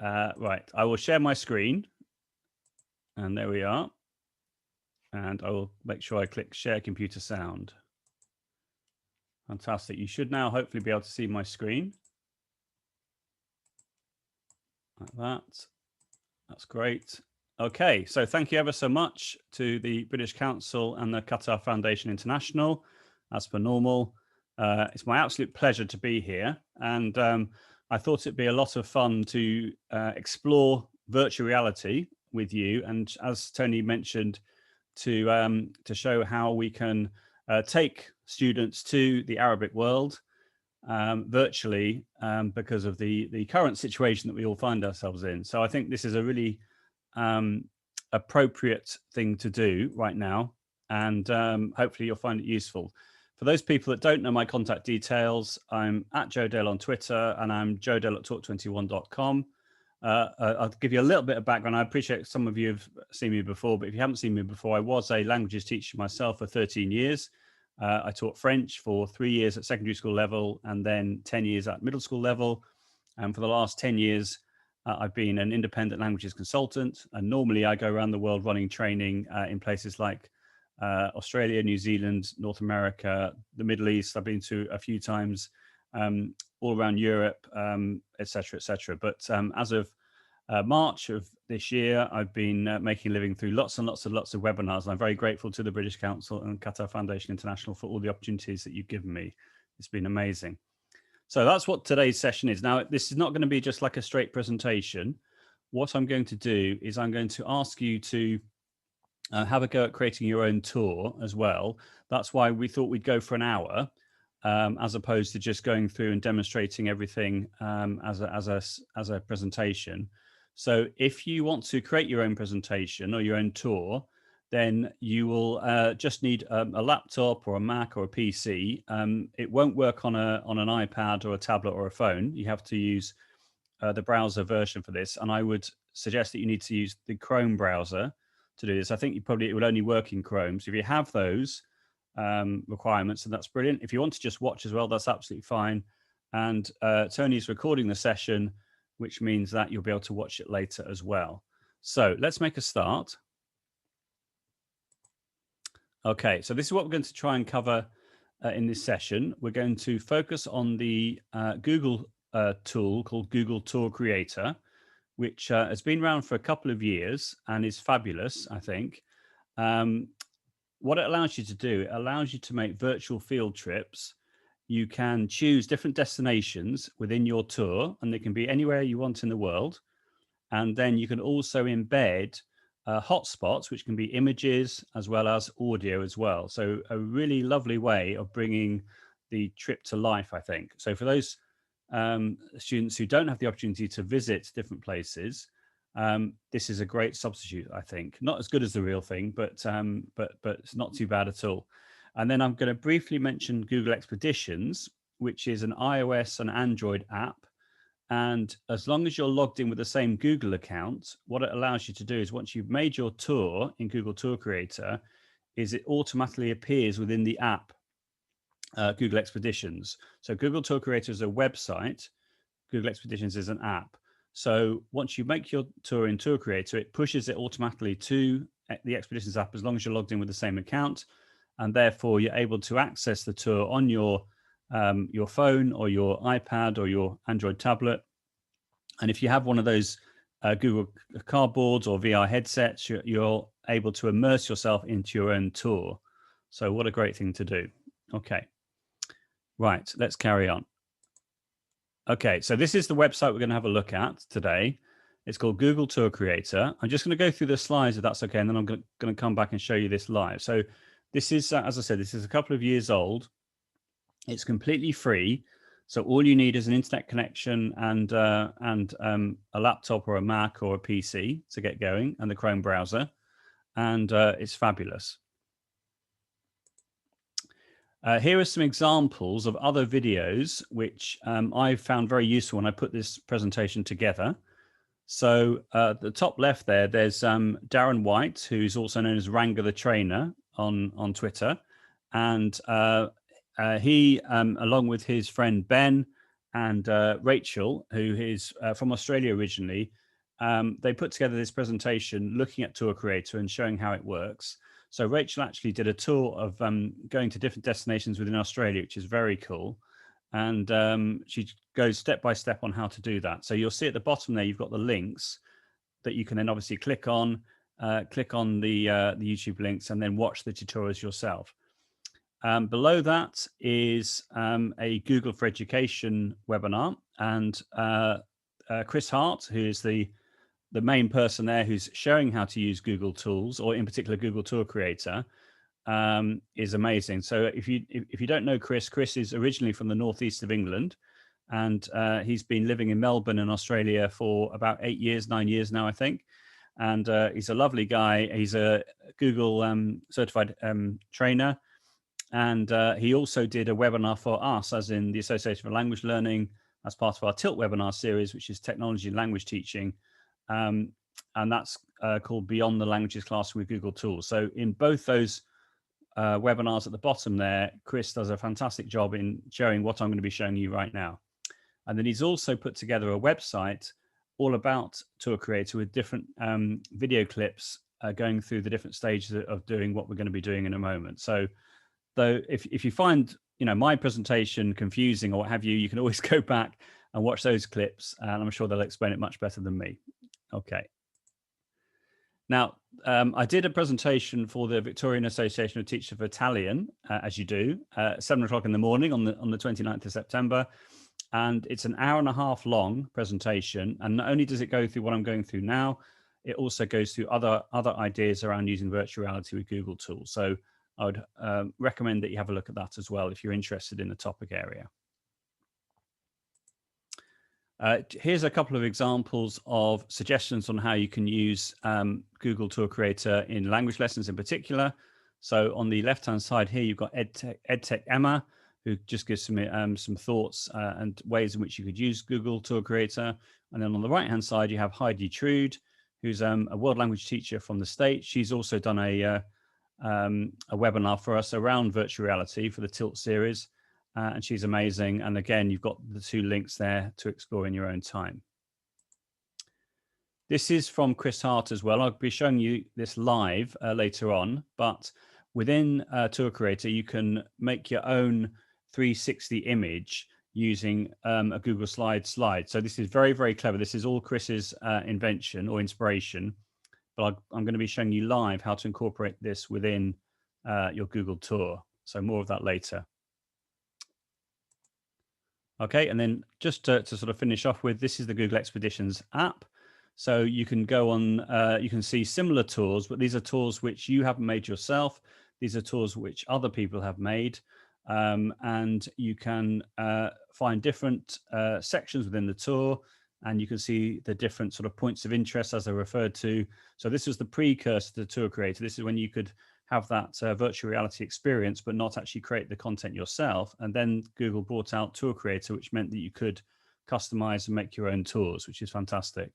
Right, I will share my screen. And there we are. And I will make sure I click share computer sound. Fantastic. You should now hopefully be able to see my screen. Like that. That's great. Okay, so thank you ever so much to the British Council and the Qatar Foundation International, as per normal. It's my absolute pleasure to be here. And I thought it'd be a lot of fun to explore virtual reality with you. And as Tony mentioned, to show how we can take students to the Arabic world virtually because of the current situation that we all find ourselves in. So I think this is a really appropriate thing to do right now, and hopefully you'll find it useful. For those people that don't know my contact details, I'm at Joe Dale on Twitter, and I'm joedale at talk21.com. I'll give you a little bit of background. I appreciate some of you have seen me before, but if you haven't seen me before, I was a languages teacher myself for 13 years. I taught French for 3 years at secondary school level and then 10 years at middle school level. And for the last 10 years, I've been an independent languages consultant. And normally I go around the world running training in places like Australia, New Zealand, North America, the Middle East. I've been to a few times, all around Europe, et cetera, et cetera. But as of March of this year, I've been making a living through lots and lots of webinars. And I'm very grateful to the British Council and Qatar Foundation International for all the opportunities that you've given me. It's been amazing. So that's what today's session is. Now, this is not going to be just like a straight presentation. What I'm going to do is I'm going to ask you to have a go at creating your own tour as well. That's why we thought we'd go for an hour, as opposed to just going through and demonstrating everything as a presentation. So if you want to create your own presentation or your own tour, then you will just need a laptop or a Mac or a PC. It won't work on an iPad or a tablet or a phone. You have to use the browser version for this. And I would suggest that you need to use the Chrome browser to do this. I think it would only work in Chrome. So if you have those requirements, then that's brilliant. If you want to just watch as well, that's absolutely fine. And Tony's recording the session, which means that you'll be able to watch it later as well. So let's make a start. Okay, so this is what we're going to try and cover in this session. We're going to focus on the Google tool called Google Tour Creator, which has been around for a couple of years and is fabulous, I think. What it allows you to do, it allows you to make virtual field trips. You can choose different destinations within your tour, and they can be anywhere you want in the world. And then you can also embed hotspots, which can be images as well as audio as well. So a really lovely way of bringing the trip to life, I think. So for those students who don't have the opportunity to visit different places, this is a great substitute, I think. Not as good as the real thing, but it's not too bad at all. And then I'm going to briefly mention Google Expeditions, which is an iOS and Android app. And as long as you're logged in with the same Google account, what it allows you to do is once you've made your tour in Google Tour Creator, is it automatically appears within the app, Google Expeditions. So Google Tour Creator is a website, Google Expeditions is an app. So once you make your tour in Tour Creator, it pushes it automatically to the Expeditions app as long as you're logged in with the same account. And therefore you're able to access the tour on your phone or your iPad or your Android tablet. And if you have one of those Google Cardboards or VR headsets, you're able to immerse yourself into your own tour. So what a great thing to do. Okay, right, let's carry on. Okay, so this is the website we're going to have a look at today. It's called Google Tour Creator. I'm just going to go through the slides if that's okay, and then I'm going to come back and show you this live. So this is, as I said, this is a couple of years old. It's completely free. So all you need is an internet connection and a laptop or a Mac or a PC to get going, and the Chrome browser, and it's fabulous. Here are some examples of other videos which I found very useful when I put this presentation together. So at the top left there, there's Darren White, who's also known as Ranga the Trainer on Twitter. And he, along with his friend Ben and Rachel, who is from Australia originally, they put together this presentation looking at Tour Creator and showing how it works. So Rachel actually did a tour of going to different destinations within Australia, which is very cool. And she goes step by step on how to do that. So you'll see at the bottom there, you've got the links that you can then obviously click on the YouTube links and then watch the tutorials yourself. Below that is a Google for Education webinar, and Chris Hart, who is the main person there who's showing how to use Google tools, or in particular Google Tour Creator, is amazing. So if you don't know Chris is originally from the northeast of England, and he's been living in Melbourne in Australia for about 9 years now, I think. And he's a lovely guy. He's a Google certified trainer. And he also did a webinar for us, as in the Association for Language Learning, as part of our Tilt webinar series, which is technology and language teaching. And that's called Beyond the Languages Classroom with Google Tools. So in both those webinars at the bottom there, Chris does a fantastic job in showing what I'm going to be showing you right now. And then he's also put together a website all about Tour Creator with different video clips going through the different stages of doing what we're going to be doing in a moment. So though if you find my presentation confusing or what have you, you can always go back and watch those clips, and I'm sure they'll explain it much better than me. Okay. Now, I did a presentation for the Victorian Association of Teachers of Italian, as you do, 7 o'clock in the morning on the 29th of September. And it's an hour and a half long presentation. And not only does it go through what I'm going through now, it also goes through other ideas around using virtual reality with Google tools. So I would recommend that you have a look at that as well if you're interested in the topic area. Here's a couple of examples of suggestions on how you can use Google Tour Creator in language lessons in particular. So on the left-hand side here, you've got EdTech Emma, who just gives some thoughts and ways in which you could use Google Tour Creator. And then on the right-hand side, you have Heidi Trude, who's a world language teacher from the States. She's also done a webinar for us around virtual reality for the Tilt series. And she's amazing. And again, you've got the 2 links there to explore in your own time. This is from Chris Hart as well. I'll be showing you this live later on, but within Tour Creator, you can make your own 360 image using a Google slide. So this is very, very clever. This is all Chris's invention or inspiration, but I'm going to be showing you live how to incorporate this within your Google Tour. So more of that later. Okay, and then just to sort of finish off with, this is the Google Expeditions app. So you can go on, you can see similar tours, but these are tours which you haven't made yourself. These are tours which other people have made. And you can find different sections within the tour, and you can see the different sort of points of interest as they're referred to. So this was the precursor to Tour Creator. This is when you could have that virtual reality experience, but not actually create the content yourself. And then Google brought out Tour Creator, which meant that you could customize and make your own tours, which is fantastic.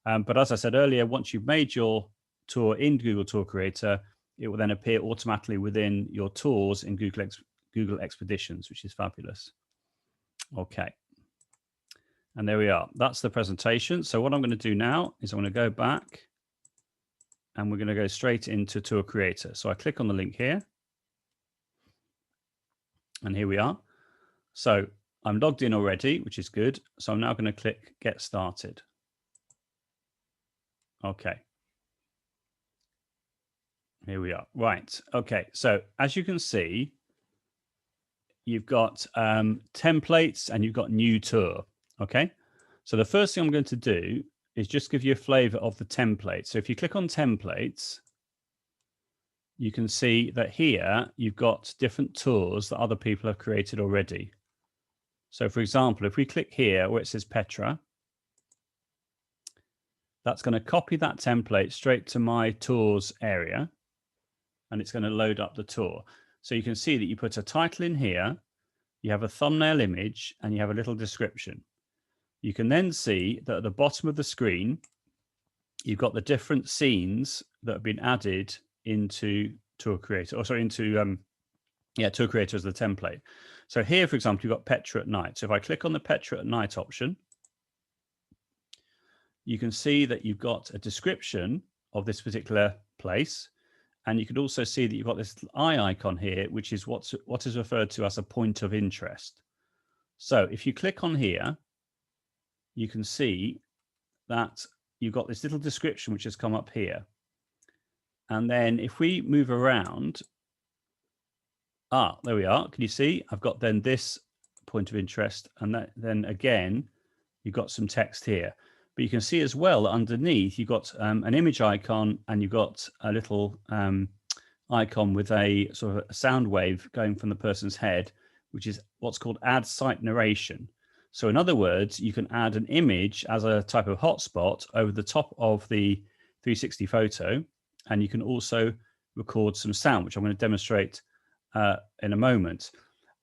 But as I said earlier, once you've made your tour in Google Tour Creator, it will then appear automatically within your tours in Google Expeditions, which is fabulous. Okay. And there we are. That's the presentation. So what I'm going to do now is I'm going to go back and we're going to go straight into Tour Creator. So I click on the link here. And here we are. So I'm logged in already, which is good. So I'm now going to click Get Started. Okay. Here we are. Right. Okay. So as you can see, you've got templates and you've got new tour. Okay. So the first thing I'm going to do is just give you a flavor of the template. So if you click on templates, you can see that here you've got different tours that other people have created already. So for example, if we click here where it says Petra, that's going to copy that template straight to my tours area, and it's going to load up the tour. So you can see that you put a title in here, you have a thumbnail image, and you have a little description. You can then see that at the bottom of the screen, you've got the different scenes that have been added into Tour Creator, or sorry, into Tour Creator as the template. So here, for example, you've got Petra at night. So if I click on the Petra at night option, you can see that you've got a description of this particular place. And you can also see that you've got this eye icon here, which is what is referred to as a point of interest. So if you click on here, you can see that you've got this little description which has come up here. And then if we move around, there we are. Can you see? I've got then this point of interest, and then again, you've got some text here. But you can see as well underneath, you've got an image icon, and you've got a little icon with a sort of a sound wave going from the person's head, which is what's called add site narration. So in other words, you can add an image as a type of hotspot over the top of the 360 photo, and you can also record some sound, which I'm going to demonstrate in a moment.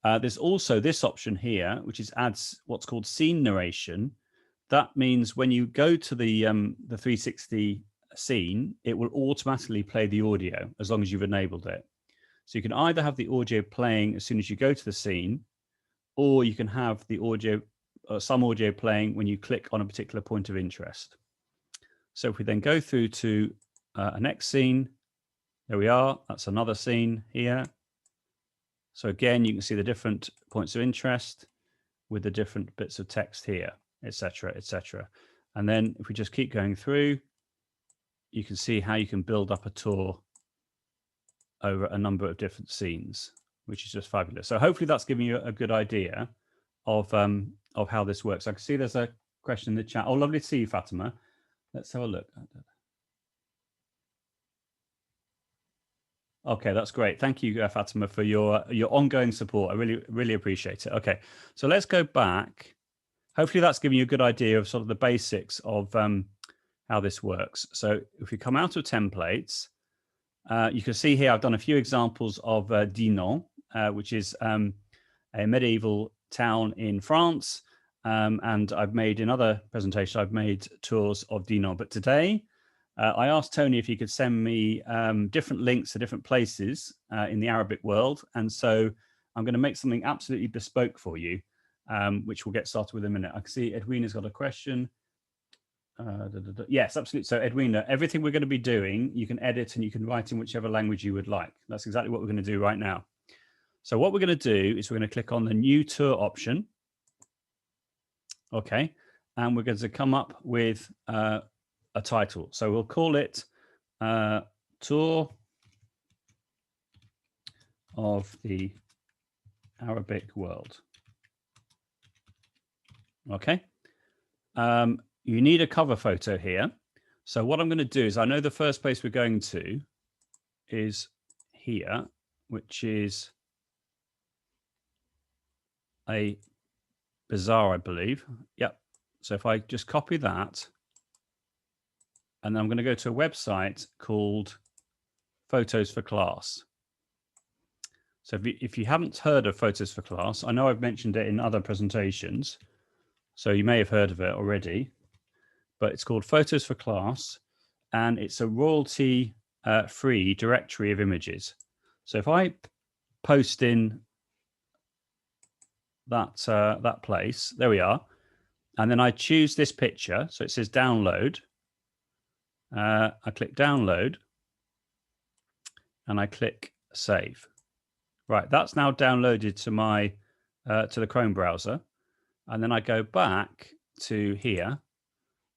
There's also this option here, which is adds what's called scene narration. That means when you go to the 360 scene, it will automatically play the audio as long as you've enabled it. So you can either have the audio playing as soon as you go to the scene, or you can have the audio, some audio playing when you click on a particular point of interest. So if we then go through to a next scene, there we are. That's another scene here. So again, you can see the different points of interest with the different bits of text here, etc., etc. And then if we just keep going through, you can see how you can build up a tour over a number of different scenes, which is just fabulous. So hopefully that's giving you a good idea of how this works. I can see there's a question in the chat. Oh, lovely to see you, Fatima. Let's have a look. Okay, that's great. Thank you, Fatima, for your ongoing support. I really appreciate it. Okay, so let's go back. Hopefully that's giving you a good idea of sort of the basics of how this works. So if we come out of templates, you can see here I've done a few examples of Dinan, which is a medieval town in France. And I've made in other presentations, I've made tours of Dinan. But today, I asked Tony if he could send me different links to different places in the Arabic world. And so I'm going to make something absolutely bespoke for you, which we'll get started with in a minute. I can see Edwina's got a question. Yes, absolutely. So Edwina, everything we're going to be doing, you can edit and you can write in whichever language you would like. That's exactly what we're going to do right now. So what we're going to do is we're going to click on the new tour option. Okay. And we're going to come up with a title. So we'll call it Tour of the Arabic World. Okay. You need a cover photo here. So what I'm going to do is, I know the first place we're going to is here, which is a bazaar, I believe. Yep. So if I just copy that, and then I'm going to go to a website called Photos for Class. So if you haven't heard of Photos for Class, I know I've mentioned it in other presentations, so you may have heard of it already, but it's called Photos for Class, and it's a royalty-free directory of images. So if I post in that place, there we are, and then I choose this picture, so it says download. I click download and I click save. Right, that's now downloaded to my to the Chrome browser, and then I go back to here,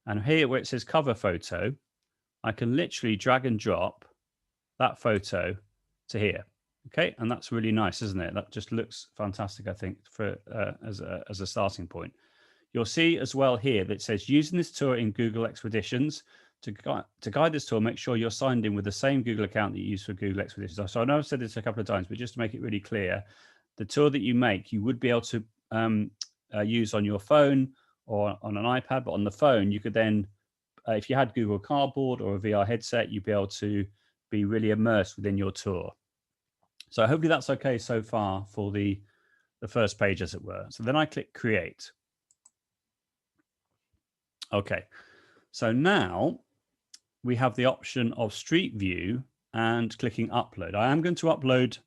and here where it says cover photo, I can literally drag and drop that photo to here. Okay, and that's really nice, isn't it? That just looks fantastic, I think, for as a starting point. You'll see as well here that it says using this tour in Google Expeditions. To guide this tour, make sure you're signed in with the same Google account that you use for Google Expeditions. So I know I've said this a couple of times, but just to make it really clear, the tour that you make, you would be able to use on your phone or on an iPad, but on the phone, you could then, if you had Google Cardboard or a VR headset, you'd be able to be really immersed within your tour. So hopefully that's okay so far for the first page, as it were. So then I click Create. Okay, so now we have the option of Street View and clicking Upload. I am going to upload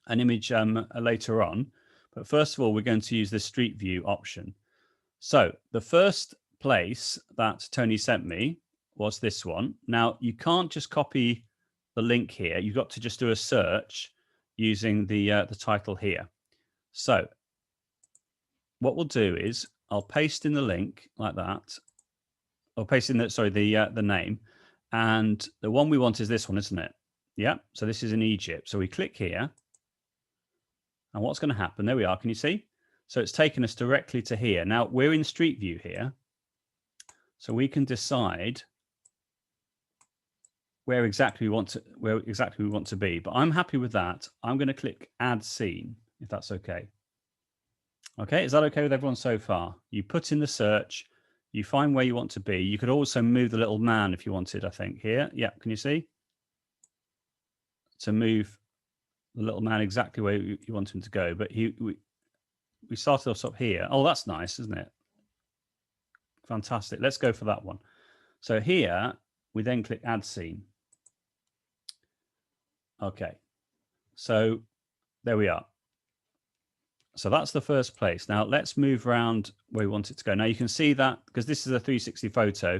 an image later on, But first of all, we're going to use the Street View option. So the first place that Tony sent me was this one. Now, you can't just copy the link here. You've got to just do a search using the title here. So what we'll do is I'll paste in the link like that. I'll paste in the name. And the one we want is this one, isn't it? Yeah. So this is in Egypt. So we click here. And what's going to happen? There we are. Can you see? So it's taken us directly to here. Now we're in Street View here. So we can decide where exactly we want to be. But I'm happy with that. I'm going to click Add Scene, if that's okay. Okay, is that okay with everyone so far? You put in the search, you find where you want to be. You could also move the little man if you wanted, I think. Here, yeah, can you see? To move the little man exactly where you want him to go. But we started off up here. Oh, that's nice, isn't it? Fantastic. Let's go for that one. So here, we then click Add Scene. Okay, so there we are. So that's the first place. Now let's move around where we want it to go. Now you can see that because this is a 360 photo,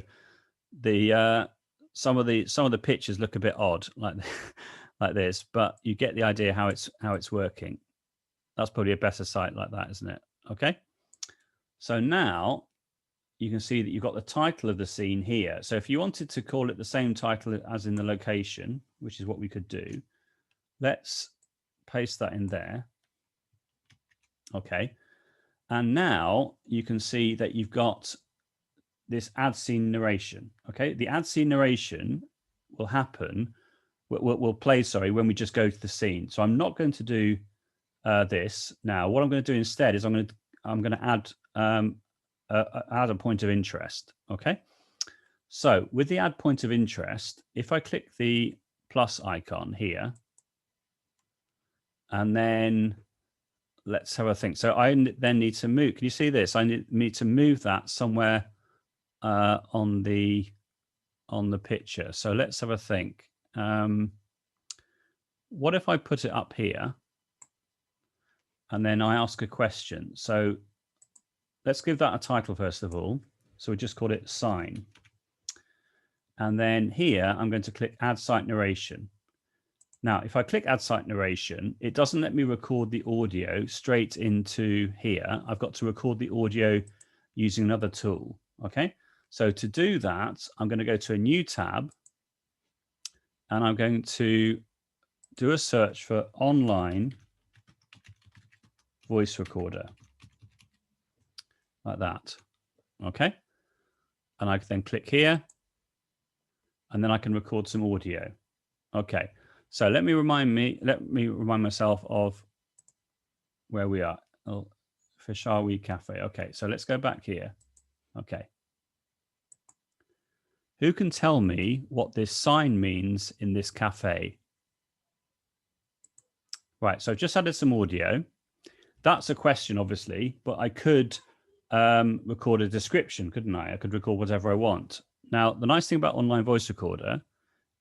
the some of the pictures look a bit odd like like this, but you get the idea how it's working. That's probably a better site like that, isn't it? Okay. So now you can see that you've got the title of the scene here. So if you wanted to call it the same title as in the location, which is what we could do, let's paste that in there. Okay. And now you can see that you've got this add scene narration. Okay. The add scene narration will happen, will play, when we just go to the scene. So I'm not going to do this now. What I'm going to do instead is I'm going to add a point of interest. Okay. So with the add point of interest, if I click the plus icon here, and then let's have a think. So I then need to move. Can you see this? I need to move that somewhere on the picture. So let's have a think. What if I put it up here and then I ask a question? So let's give that a title first of all. So we just call it sign. And then here I'm going to click Add Site Narration. Now, if I click Add Site Narration, it doesn't let me record the audio straight into here. I've got to record the audio using another tool. Okay. So to do that, I'm going to go to a new tab and I'm going to do a search for online voice recorder like that. Okay. And I can then click here and then I can record some audio. Okay. So let me remind myself of where we are. Oh, Fishawi Cafe. Okay, so let's go back here. Okay. Who can tell me what this sign means in this cafe? Right, so I've just added some audio. That's a question, obviously, but I could record a description, couldn't I? I could record whatever I want. Now, the nice thing about online voice recorder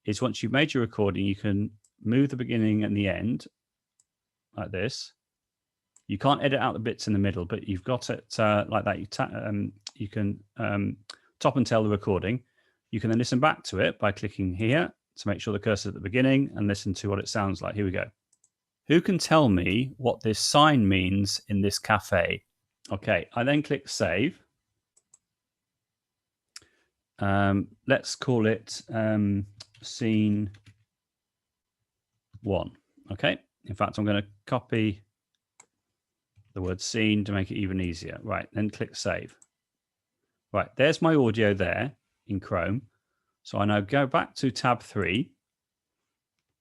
is once you've made your recording, you can move the beginning and the end like this. You can't edit out the bits in the middle, but you've got it like that. You can top and tail the recording. You can then listen back to it by clicking here to make sure the cursor is at the beginning and listen to what it sounds like. Here we go. Who can tell me what this sign means in this cafe? Okay, I then click save. Let's call it scene 1. Okay. In fact, I'm going to copy the word scene to make it even easier. Right. Then click save. Right. There's my audio there in Chrome. So I now go back to tab 3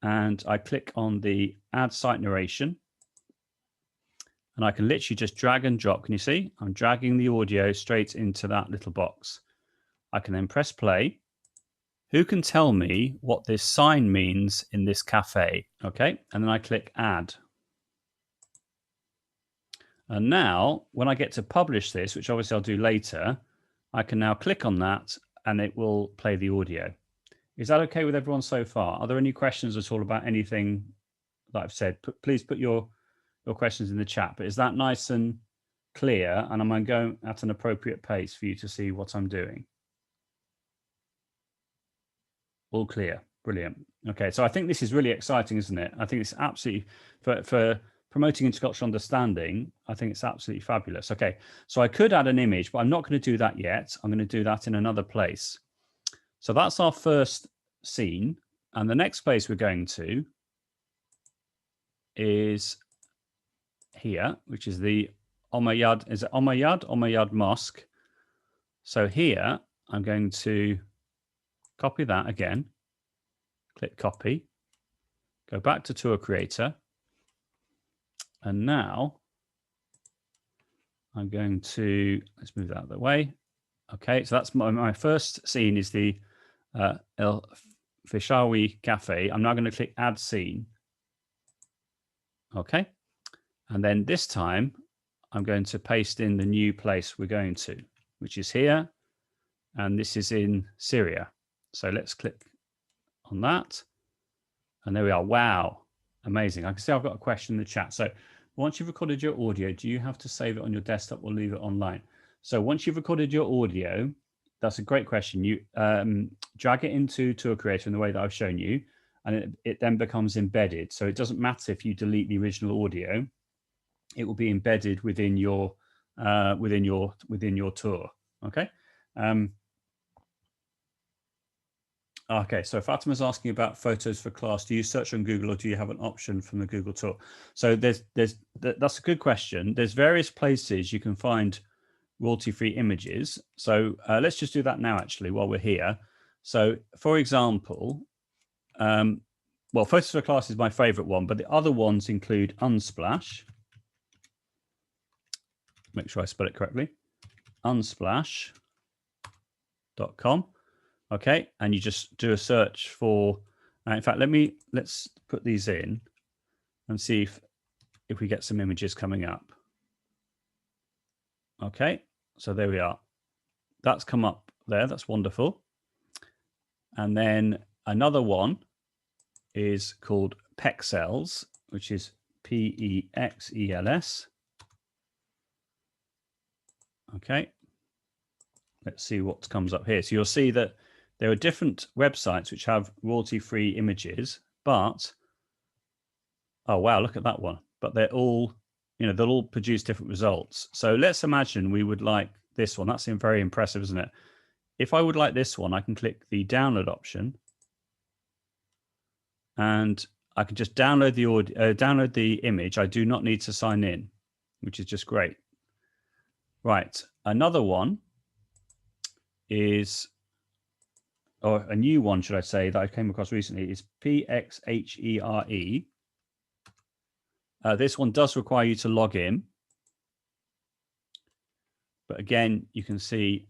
and I click on the add site narration. And I can literally just drag and drop. Can you see? I'm dragging the audio straight into that little box. I can then press play. Who can tell me what this sign means in this cafe? Okay, and then I click add. And now when I get to publish this, which obviously I'll do later, I can now click on that and it will play the audio. Is that okay with everyone so far? Are there any questions at all about anything that I've said? Please put your your questions in the chat, but is that nice and clear? And am I going at an appropriate pace for you to see what I'm doing? All clear. Brilliant. Okay, so I think this is really exciting, isn't it? I think it's absolutely, for promoting intercultural understanding, I think it's absolutely fabulous. Okay, so I could add an image, but I'm not going to do that yet. I'm going to do that in another place. So that's our first scene. And the next place we're going to is here, which is the Omayyad, is it Omayyad? Omayyad Mosque. So here, I'm going to copy that again, click copy, go back to Tour Creator, and now I'm going to, let's move that out of the way. Okay, so that's my first scene is the El Fishawi Cafe. I'm now going to click Add Scene. Okay, and then this time I'm going to paste in the new place we're going to, which is here, and this is in Syria. So let's click on that, and there we are. Wow, amazing. I can see I've got a question in the chat. So once you've recorded your audio, do you have to save it on your desktop or leave it online? So once you've recorded your audio, that's a great question. You drag it into Tour Creator in the way that I've shown you, and it then becomes embedded. So it doesn't matter if you delete the original audio; it will be embedded within your tour. Okay. Okay, so Fatima's asking about photos for class. Do you search on Google or do you have an option from the Google Tour? So that's a good question. There's various places you can find royalty-free images. So let's just do that now, actually, while we're here. So, for example, well, photos for class is my favorite one, but the other ones include Unsplash. Make sure I spell it correctly. Unsplash.com. Okay, and you just do a search for. In fact, let's put these in and see if we get some images coming up. Okay, so there we are. That's come up there. That's wonderful. And then another one is called Pexels, which is Pexels. Okay, let's see what comes up here. So you'll see that there are different websites which have royalty-free images, but oh wow, look at that one. But they're all, they'll all produce different results. So let's imagine we would like this one. That's very impressive, isn't it? If I would like this one, I can click the download option, and I can just download the audio, download the image. I do not need to sign in, which is just great. Right, another one is, or a new one, should I say, that I came across recently is PXHERE. This one does require you to log in. But again, you can see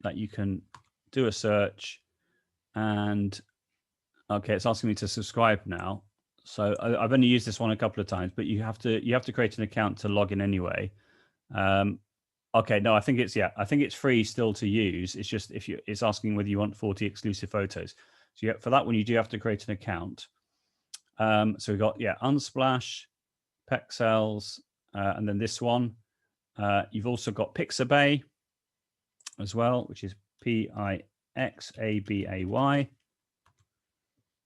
that you can do a search and, okay, it's asking me to subscribe now. So I've only used this one a couple of times, but you have to create an account to log in anyway. Okay, no, I think it's free still to use. It's just it's asking whether you want 40 exclusive photos. So for that one, you do have to create an account. So we've got Unsplash, Pexels, and then this one. You've also got Pixabay as well, which is Pixabay,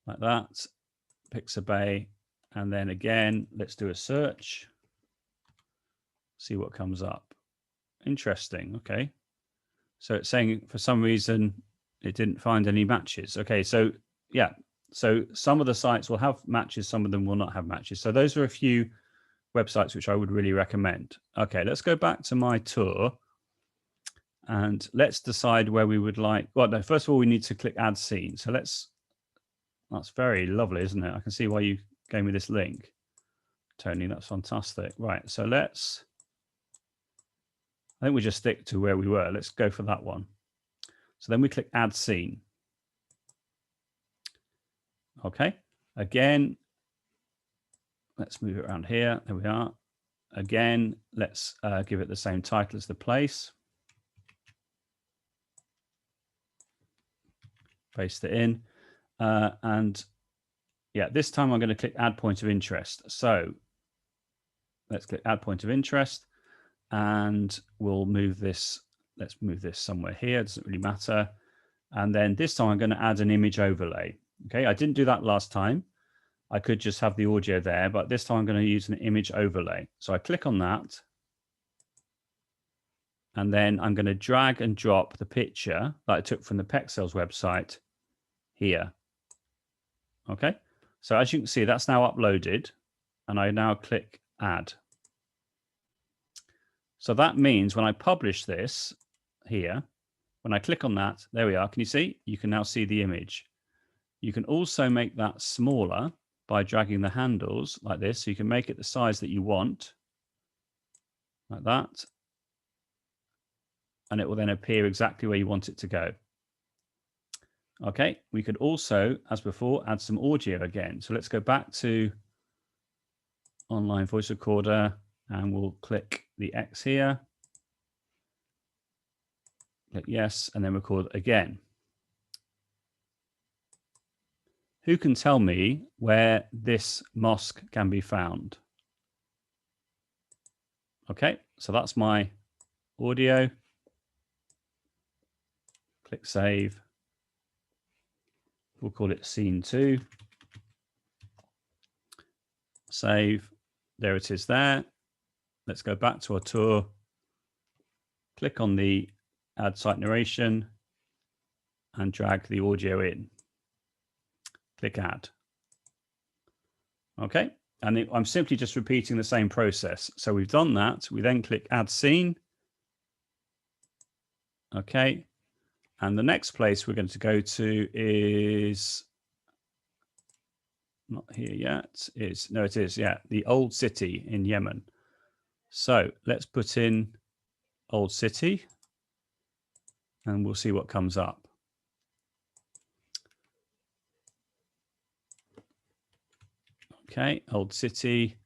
like that. Pixabay, and then again, let's do a search. See what comes up. Interesting. Okay, so it's saying for some reason it didn't find any matches. Okay, so yeah, so some of the sites will have matches, some of them will not have matches. So those are a few websites which I would really recommend. Okay, let's go back to my tour and let's decide where we would like. Well, no, first of all, we need to click Add Scene. So that's very lovely, isn't it? I can see why you gave me this link, Tony. That's fantastic. Right, so I think we just stick to where we were. Let's go for that one. So then we click Add Scene. Okay, again, let's move it around here. There we are. Again, let's give it the same title as the place. Paste it in. And yeah, this time I'm going to click Add Point of Interest. So Let's click add point of interest, and we'll move this. Let's move this somewhere here. It doesn't really matter. And then this time I'm going to add an image overlay. Okay, I didn't do that last time. I could just have the audio there, but this time I'm going to use an image overlay. So I click on that, and then I'm going to drag and drop the picture that I took from the Pexels website here. Okay, so as you can see, that's now uploaded, and I now click add. So that means when I publish this here, when I click on that, there we are. Can you see? You can now see the image. You can also make that smaller by dragging the handles like this. So you can make it the size that you want, like that. And it will then appear exactly where you want it to go. Okay, we could also, as before, add some audio again. So let's go back to online voice recorder, and we'll click the X here. Click yes, and then record again. Who can tell me where this mosque can be found? Okay, so that's my audio. Click save. We'll call it scene 2. Save. There it is there. Let's go back to our tour. Click on the add site narration and drag the audio in. Click add. Okay, and I'm simply just repeating the same process. So we've done that. We then click add scene. Okay, and the next place we're going to go to is not here yet. No, it is, yeah, the old city in Yemen. So let's put in old city, and we'll see what comes up. Okay, old city.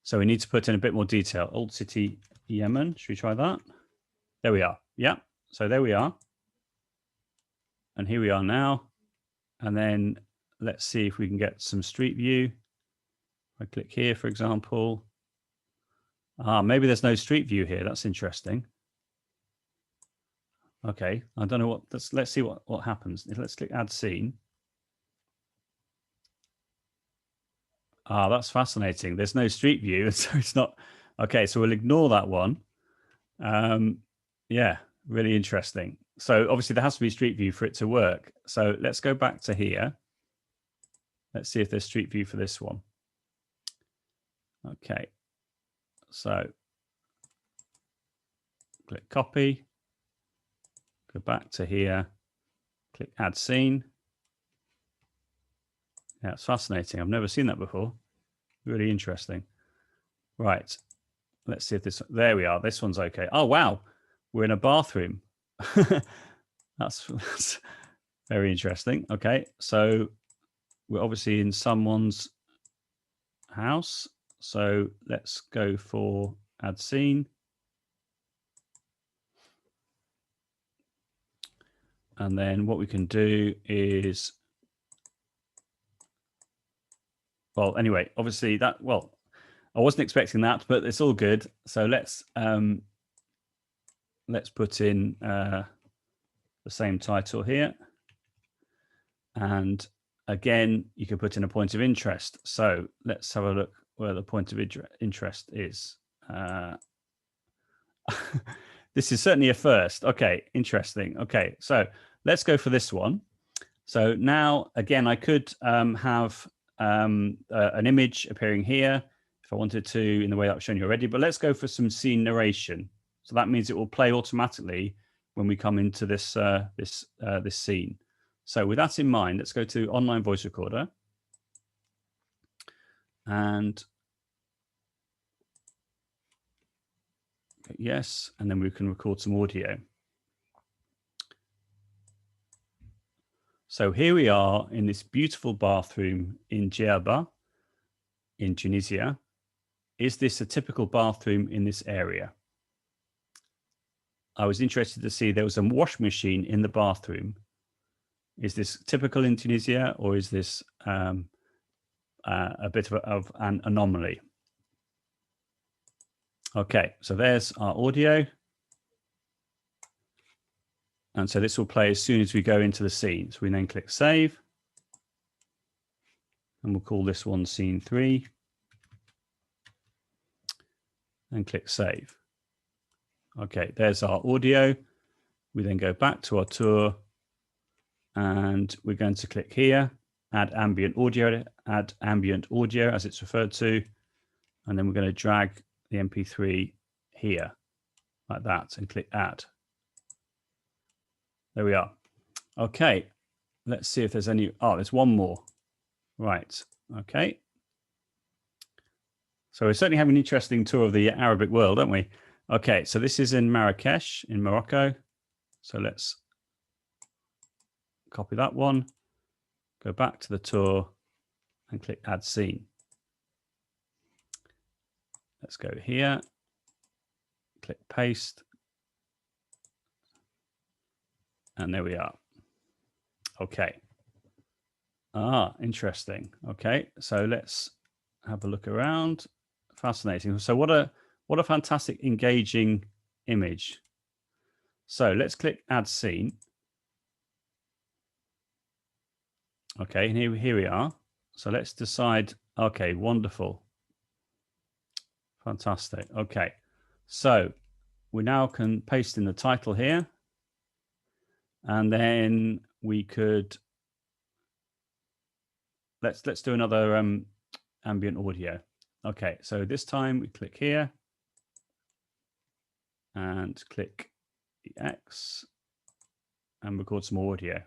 So we need to put in a bit more detail. Old city, Yemen. Should we try that? There we are. Yeah, so there we are. And here we are now. And then let's see if we can get some street view. I click here, for example. Maybe there's no street view here. That's interesting. Okay, I don't know what. Let's see what happens. Let's click add scene. That's fascinating. There's no street view, so it's not. Okay, so we'll ignore that one. Yeah, really interesting. So obviously there has to be street view for it to work. So let's go back to here. Let's see if there's street view for this one. Okay, so click copy, go back to here, click add scene. Yeah, it's fascinating. I've never seen that before. Really interesting. Right, let's see if this, there we are. This one's okay. Oh, wow, we're in a bathroom. That's very interesting. Okay, so we're obviously in someone's house. So let's go for add scene. And then what we can do is, well, anyway, obviously that, well, I wasn't expecting that, but it's all good. So let's put in the same title here. And again, you can put in a point of interest. So let's have a look where the point of interest is. This is certainly a first. Okay, interesting. Okay, so let's go for this one. So now, again, I could have an image appearing here if I wanted to in the way that I've shown you already, but let's go for some scene narration. So that means it will play automatically when we come into this, this scene. So with that in mind, let's go to online voice recorder. And yes, and then we can record some audio. So here we are in this beautiful bathroom in Djerba in Tunisia. Is this a typical bathroom in this area? I was interested to see there was a wash machine in the bathroom. Is this typical in Tunisia, or is this a bit of an anomaly? Okay, so there's our audio. And so this will play as soon as we go into the scene. So we then click save. And we'll call this one scene 3. And click save. Okay, there's our audio. We then go back to our tour. And we're going to click here, add ambient audio as it's referred to. And then we're going to drag the MP3 here like that and click add. There we are. Okay, let's see if there's any. Oh, there's one more. Right. Okay. So we're certainly having an interesting tour of the Arabic world, aren't we? Okay, so this is in Marrakesh in Morocco. So let's copy that one, go back to the tour and click add scene. Let's go here, click paste. And there we are. Okay. Interesting. Okay, so let's have a look around. Fascinating. So what a fantastic, engaging image. So let's click add scene. Okay, and here we are. So let's decide. Okay, wonderful. Fantastic. Okay, so we now can paste in the title here. And then we could, let's do another ambient audio. Okay, so this time we click here and click the X and record some audio.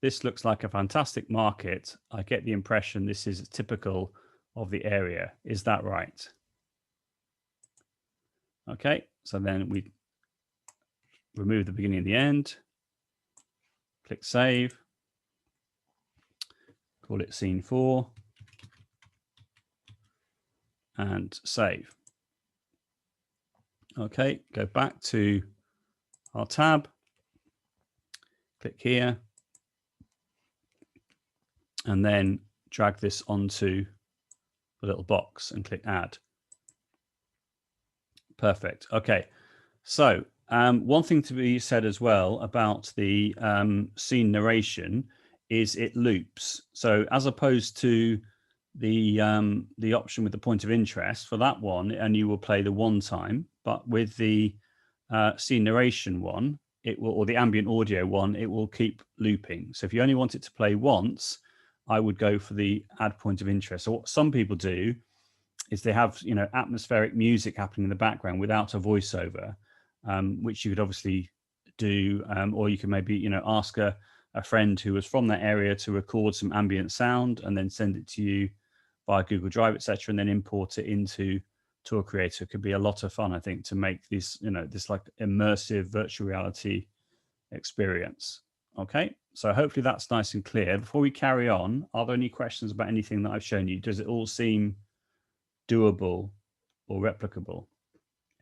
This looks like a fantastic market. I get the impression this is typical of the area. Is that right? Okay, so then we remove the beginning and the end, click save, call it scene 4, and save. Okay, go back to our tab, click here, and then drag this onto the little box and click add. Perfect. Okay, so one thing to be said as well about the scene narration is it loops. So as opposed to the option with the point of interest, for that one, and you will play the one time, but with the scene narration one, it will, or the ambient audio one, it will keep looping. So if you only want it to play once, I would go for the add point of interest. So what some people do is they have, you know, atmospheric music happening in the background without a voiceover, which you could obviously do, or you can maybe, you know, ask a friend who was from that area to record some ambient sound and then send it to you via Google Drive, etc., and then import it into Tour Creator. It could be a lot of fun, I think, to make this, you know, this like immersive virtual reality experience. Okay, so hopefully that's nice and clear. Before we carry on, are there any questions about anything that I've shown you? Does it all seem doable or replicable?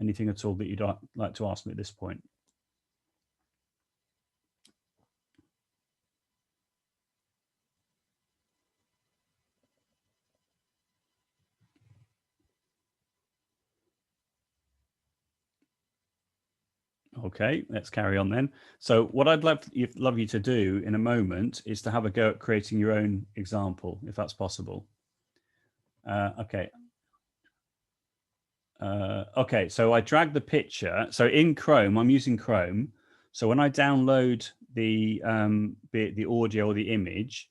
Anything at all that you'd like to ask me at this point? Okay, let's carry on then. So what I'd love you to do in a moment is to have a go at creating your own example, if that's possible. Okay. Okay, so I drag the picture. So in Chrome, I'm using Chrome. So when I download the audio or the image,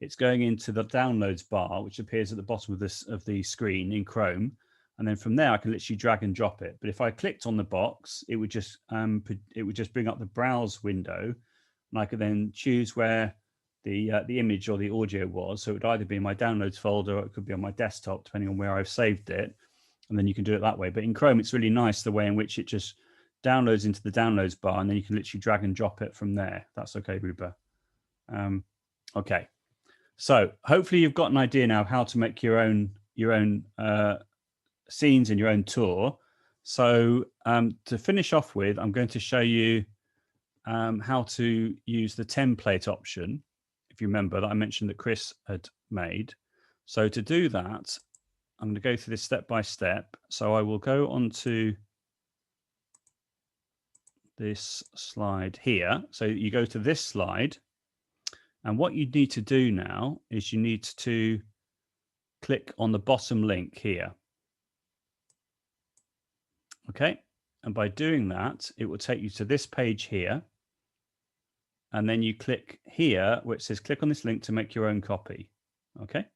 it's going into the downloads bar, which appears at the bottom of the screen in Chrome. And then from there, I can literally drag and drop it. But if I clicked on the box, it would just bring up the browse window, and I could then choose where the image or the audio was. So it would either be in my downloads folder, or it could be on my desktop, depending on where I've saved it. And then you can do it that way. But in Chrome, it's really nice the way in which it just downloads into the downloads bar, and then you can literally drag and drop it from there. That's okay, Ruba. Okay. So hopefully you've got an idea now of how to make your own scenes in your own tour. So to finish off with, I'm going to show you how to use the template option, if you remember that I mentioned that Chris had made. So to do that, I'm going to go through this step by step. So I will go on to this slide here. So you go to this slide, and what you need to do now is you need to click on the bottom link here. Okay, and by doing that, it will take you to this page here. And then you click here where it says click on this link to make your own copy. Okay.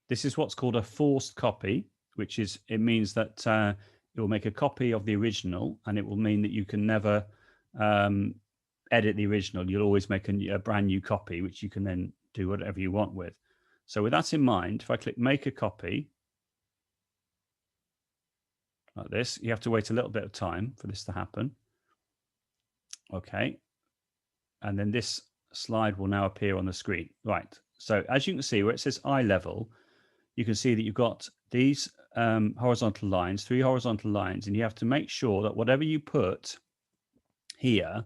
This is what's called a forced copy, which is, it means that it will make a copy of the original, and it will mean that you can never edit the original. You'll always make a brand new copy, which you can then do whatever you want with. So with that in mind, if I click make a copy, like this, you have to wait a little bit of time for this to happen. Okay. And then this slide will now appear on the screen. Right. So as you can see where it says eye level, you can see that you've got these horizontal lines, 3 horizontal lines, and you have to make sure that whatever you put here,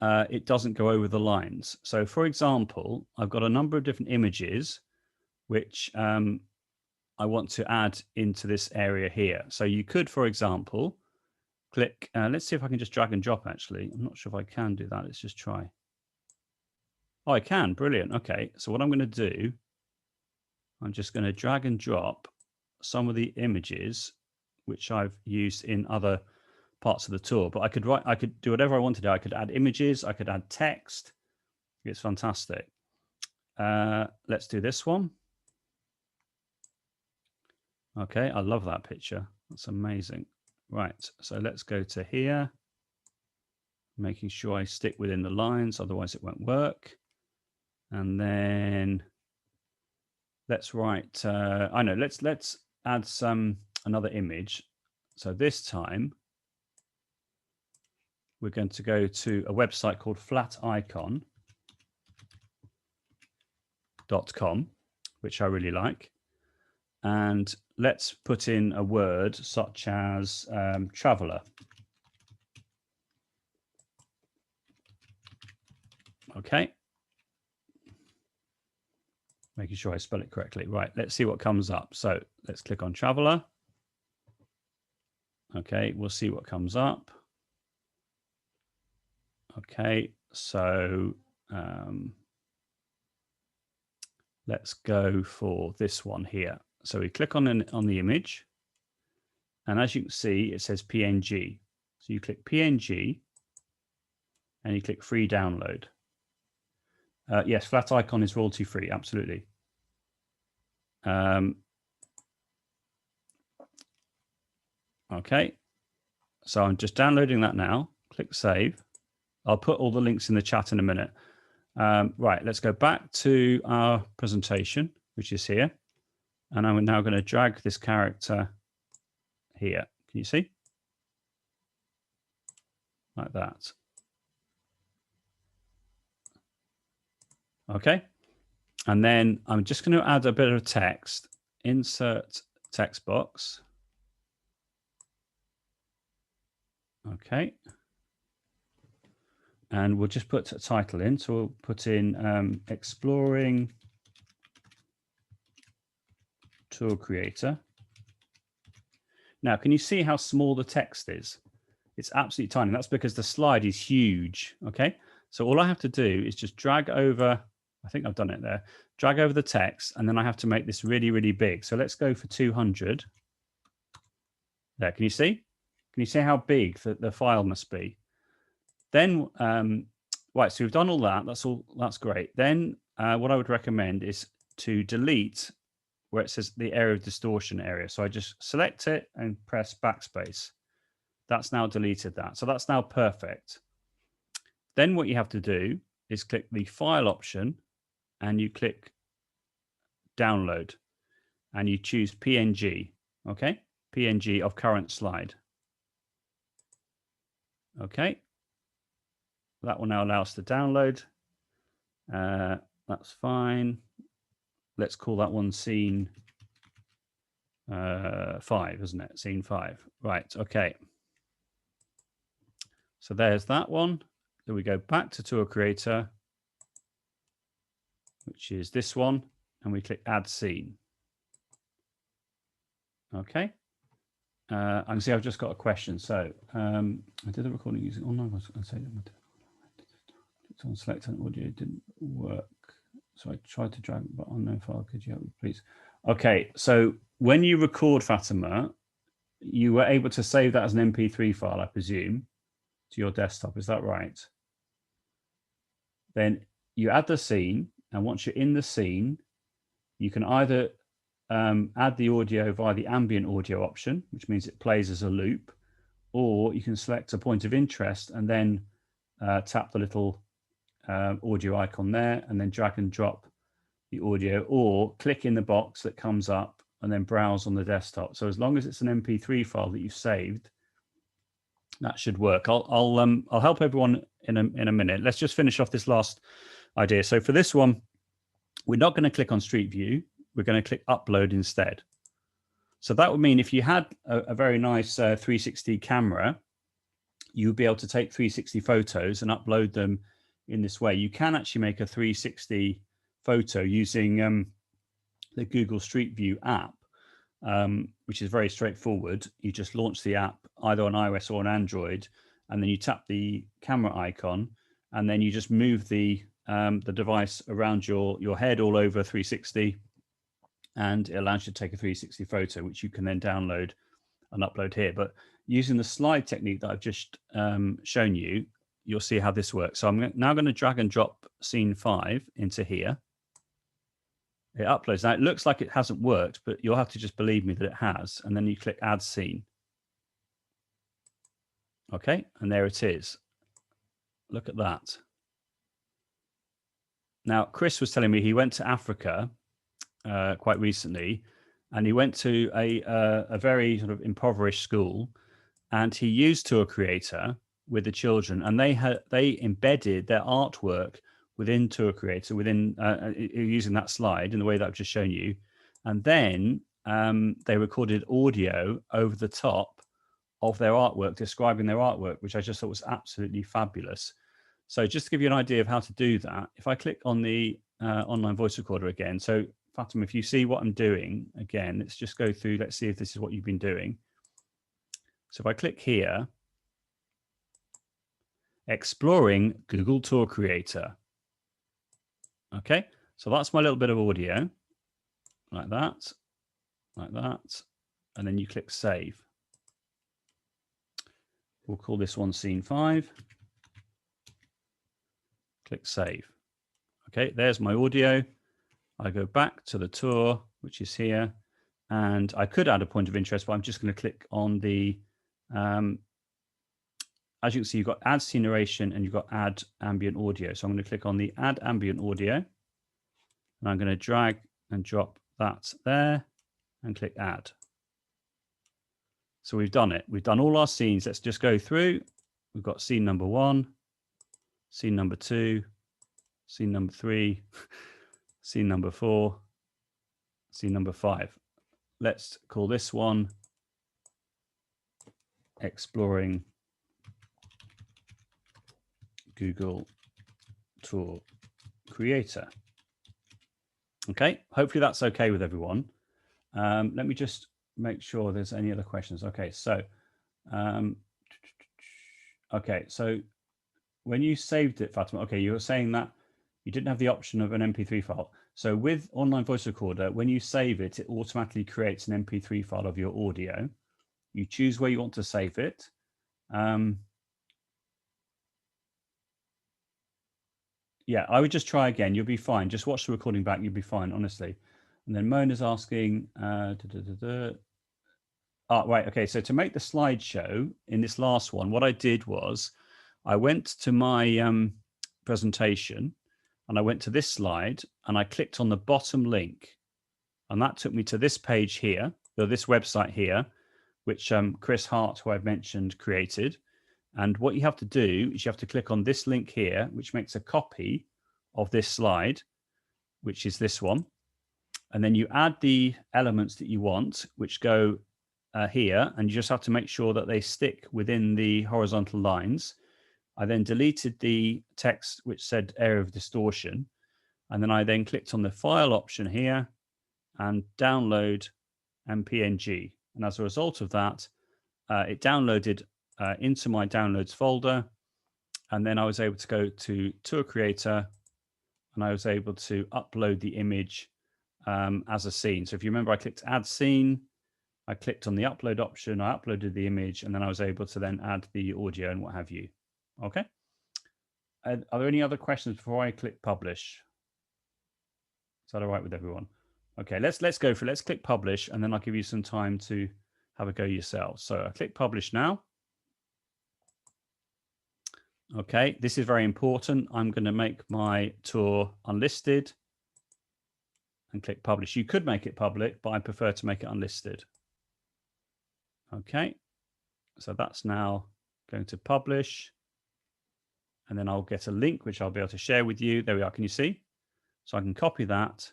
it doesn't go over the lines. So for example, I've got a number of different images which I want to add into this area here. So you could, for example, click, let's see if I can just drag and drop actually. I'm not sure if I can do that. Let's just try. Oh, I can. Brilliant. Okay. So what I'm going to do, I'm just going to drag and drop some of the images which I've used in other parts of the tool. But I could do whatever I wanted to. I could add images. I could add text. It's fantastic. Let's do this one. Okay. I love that picture. That's amazing. Right. So let's go to here, making sure I stick within the lines. Otherwise it won't work. And then let's write, I know, let's add another image. So this time we're going to go to a website called flaticon.com, which I really like. And let's put in a word such as traveler. Okay. Making sure I spell it correctly. Right, let's see what comes up. So let's click on traveler. Okay, we'll see what comes up. Okay, so let's go for this one here. So we click on the image, and as you can see, it says PNG. So you click PNG, and you click free download. Yes, Flat Icon is royalty free, absolutely. Okay, so I'm just downloading that now. Click save. I'll put all the links in the chat in a minute. Right, let's go back to our presentation, which is here. And I'm now going to drag this character here. Can you see? Like that. Okay. And then I'm just going to add a bit of text. Insert text box. Okay. And we'll just put a title in. So we'll put in Exploring Tour Creator. Now, can you see how small the text is? It's absolutely tiny. That's because the slide is huge. Okay. So all I have to do is just drag over, I think I've done it there, drag over the text, and then I have to make this really, really big. So let's go for 200. There, can you see? Can you see how big the file must be? Then, right, so we've done all that. That's great. Then what I would recommend is to delete where it says the area of distortion area. So I just select it and press backspace. That's now deleted that. So that's now perfect. Then what you have to do is click the file option and you click download and you choose PNG. Okay. PNG of current slide. Okay. That will now allow us to download. That's fine. Let's call that one scene 5, isn't it? Scene 5. Right. Okay. So there's that one. Then we go back to Tour Creator, which is this one. and we click add scene. Okay. I can see I've just got a question. So I did the recording using online. Clicked on select an audio, it didn't work. So I tried to drag, but unknown file. Could you help me, please? Okay. So when you record, Fatima, you were able to save that as an MP3 file, I presume, to your desktop. Is that right? Then you add the scene, and once you're in the scene, you can either add the audio via the ambient audio option, which means it plays as a loop, or you can select a point of interest and then tap the little audio icon there and then drag and drop the audio, or click in the box that comes up and then browse on the desktop. So as long as it's an MP3 file that you've saved, that should work. I'll help everyone in a minute. Let's just finish off this last idea. So for this one, we're not going to click on Street View. We're going to click Upload instead. So that would mean if you had a very nice 360 camera, you'd be able to take 360 photos and upload them in this way. You can actually make a 360 photo using the Google Street View app, which is very straightforward. You just launch the app either on iOS or on Android, and then you tap the camera icon, and then you just move the device around your head all over 360, and it allows you to take a 360 photo, which you can then download and upload here. But using the slide technique that I've just shown you, you'll see how this works. So I'm now going to drag and drop scene 5 into here. It uploads. Now it looks like it hasn't worked, but you'll have to just believe me that it has. And then you click add scene. Okay, and there it is. Look at that. Now, Chris was telling me he went to Africa quite recently, and he went to a very sort of impoverished school, and he used Tour Creator with the children, and they embedded their artwork within Tour Creator, within using that slide in the way that I've just shown you, and then they recorded audio over the top of their artwork, describing their artwork, which I just thought was absolutely fabulous. So just to give you an idea of how to do that, if I click on the online voice recorder again, so Fatima, if you see what I'm doing, again, let's just go through, let's see if this is what you've been doing. So if I click here, exploring Google Tour Creator. Okay, so that's my little bit of audio, like that, and then you click save. We'll call this one scene 5. Click save. Okay, there's my audio. I go back to the tour, which is here, and I could add a point of interest, but I'm just going to click on the, as you can see, you've got add scene narration and you've got add ambient audio. So I'm going to click on the add ambient audio, and I'm going to drag and drop that there and click add. So we've done it. We've done all our scenes. Let's just go through. We've got scene number 1, scene number 2, scene number 3, scene number 4, scene number 5. Let's call this one Exploring Google Tour Creator. Okay, hopefully that's okay with everyone. Let me just make sure there's any other questions. Okay, so when you saved it, Fatima, okay, you were saying that you didn't have the option of an MP3 file. So with online voice recorder, when you save it, it automatically creates an MP3 file of your audio. You choose where you want to save it. Yeah, I would just try again. You'll be fine. Just watch the recording back. You'll be fine, honestly. And then Mona's asking, right. Okay. So to make the slideshow in this last one, what I did was I went to my presentation and I went to this slide and I clicked on the bottom link, and that took me to this page here, or this website here, which Chris Hart, who I've mentioned, created. And what you have to do is you have to click on this link here, which makes a copy of this slide, which is this one. And then you add the elements that you want, which go here, and you just have to make sure that they stick within the horizontal lines. I then deleted the text which said area of distortion, And then I then clicked on the file option here and download and PNG. And as a result of that, it downloaded into my downloads folder. And then I was able to go to Tour Creator and I was able to upload the image as a scene. So if you remember, I clicked Add Scene. I clicked on the upload option. I uploaded the image and then I was able to then add the audio and what have you. Okay. Are there any other questions before I click Publish? Is that all right with everyone? Okay, let's go for it. Let's click Publish and then I'll give you some time to have a go yourself. So I click Publish now. Okay, this is very important. I'm going to make my tour unlisted and click Publish. You could make it public, but I prefer to make it unlisted. Okay, so that's now going to publish. And then I'll get a link, which I'll be able to share with you. There we are. Can you see? So I can copy that.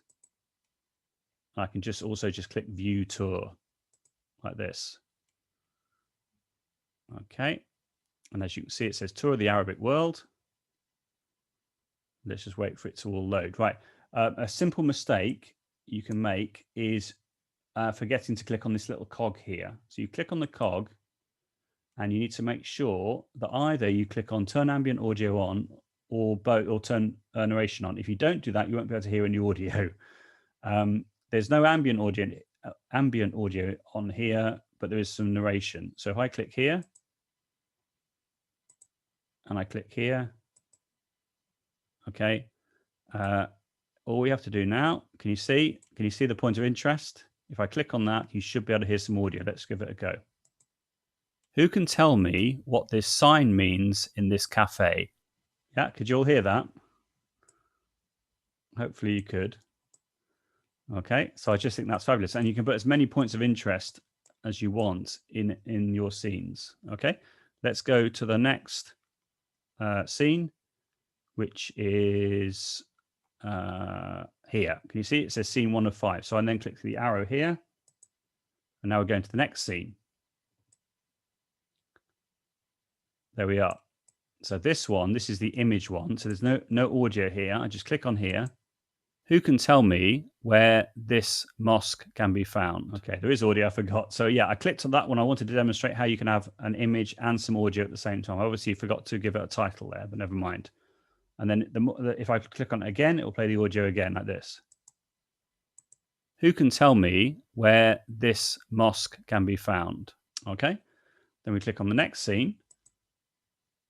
I can just also just click View Tour like this. Okay. And as you can see, it says Tour of the Arabic World. Let's just wait for it to all load. Right. A simple mistake you can make is forgetting to click on this little cog here. So you click on the cog and you need to make sure that either you click on Turn Ambient Audio On or turn narration on. If you don't do that, you won't be able to hear any audio. There's no ambient audio on here, but there is some narration. So if I click here and I click here, okay, all we have to do now, can you see the point of interest? If I click on that, you should be able to hear some audio. Let's give it a go. Who can tell me what this sign means in this cafe? Yeah, could you all hear that? Hopefully you could. Okay, so I just think that's fabulous. And you can put as many points of interest as you want in your scenes. Okay, let's go to the next scene, which is here. Can you see it says scene 1 of 5? So I then click the arrow here. And now we're going to the next scene. There we are. So this is the image one. So there's no audio here. I just click on here. Who can tell me where this mosque can be found? Okay, there is audio, I forgot. So yeah, I clicked on that one. I wanted to demonstrate how you can have an image and some audio at the same time. I obviously forgot to give it a title there, but never mind. And then if I click on it again, it will play the audio again like this. Who can tell me where this mosque can be found? Okay, then we click on the next scene.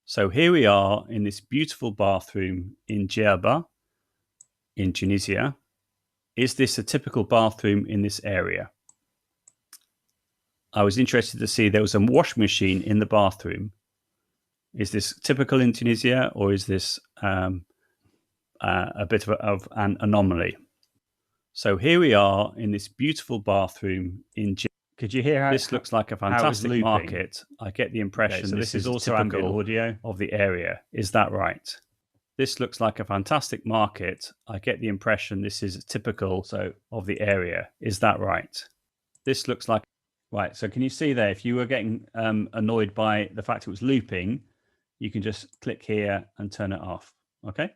So here we are in this beautiful bathroom in Djerba in Tunisia. Is this a typical bathroom in this area? I was interested to see there was a washing machine in the bathroom. Is this typical in Tunisia or is this a bit of an anomaly? So here we are in this beautiful bathroom in Djerba. Could you hear how this looks like a fantastic market? I get the impression this is also typical audio of the area. Is that right? This looks like a fantastic market. I get the impression this is typical of the area. Is that right? This looks like... Right, so can you see there, if you were getting annoyed by the fact it was looping, you can just click here and turn it off, okay?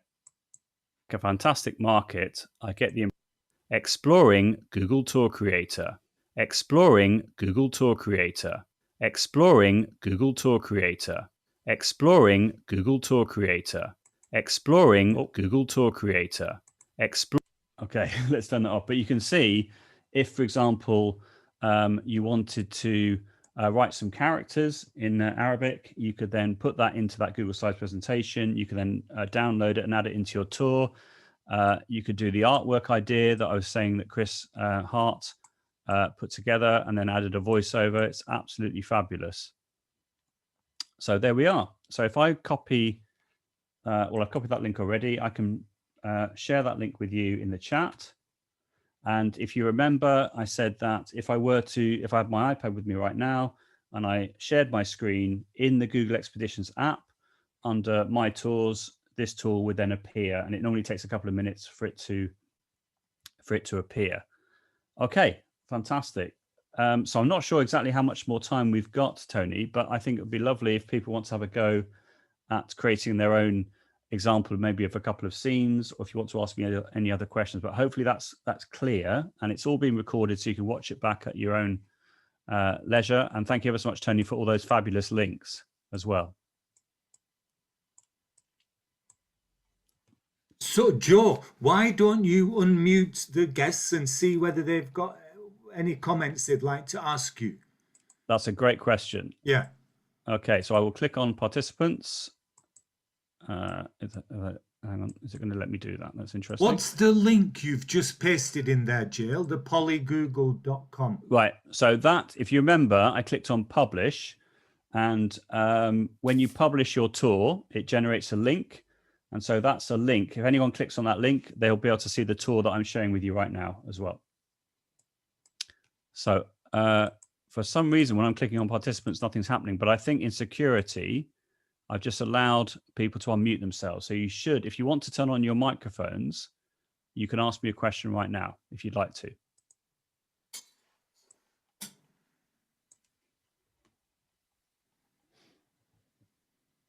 A fantastic market. I get the... Exploring Google Tour Creator. Exploring Google Tour Creator. Exploring Google Tour Creator. Exploring Google Tour Creator. Exploring Google Tour Creator. Okay, let's turn that off. But you can see if, for example, you wanted to write some characters in Arabic, you could then put that into that Google Slides presentation. You can then download it and add it into your tour. You could do the artwork idea that I was saying that Chris Hart put together and then added a voiceover. It's absolutely fabulous. So there we are. So if I copy, well, I've copied that link already. I can share that link with you in the chat. And if you remember, I said that if I had my iPad with me right now and I shared my screen in the Google Expeditions app under My Tours, this tool would then appear, and it normally takes a couple of minutes for it to appear. Okay, fantastic. So I'm not sure exactly how much more time we've got, Tony, but I think it would be lovely if people want to have a go at creating their own example maybe of a couple of scenes, or if you want to ask me any other questions. But hopefully that's clear, and it's all been recorded so you can watch it back at your own leisure. And thank you ever so much, Tony, for all those fabulous links as well. So, Joe, why don't you unmute the guests and see whether they've got any comments they'd like to ask you? That's a great question. Yeah. Okay, so I will click on participants. Hang on, is it going to let me do that? That's interesting. What's the link you've just pasted in there, Jael? The polygoogle.com. Right, so that, if you remember, I clicked on publish, and when you publish your tour, it generates a link. And so that's a link. If anyone clicks on that link, they'll be able to see the tour that I'm sharing with you right now as well. So for some reason, when I'm clicking on participants, nothing's happening. But I think in security, I've just allowed people to unmute themselves. So you should, if you want to turn on your microphones, you can ask me a question right now if you'd like to.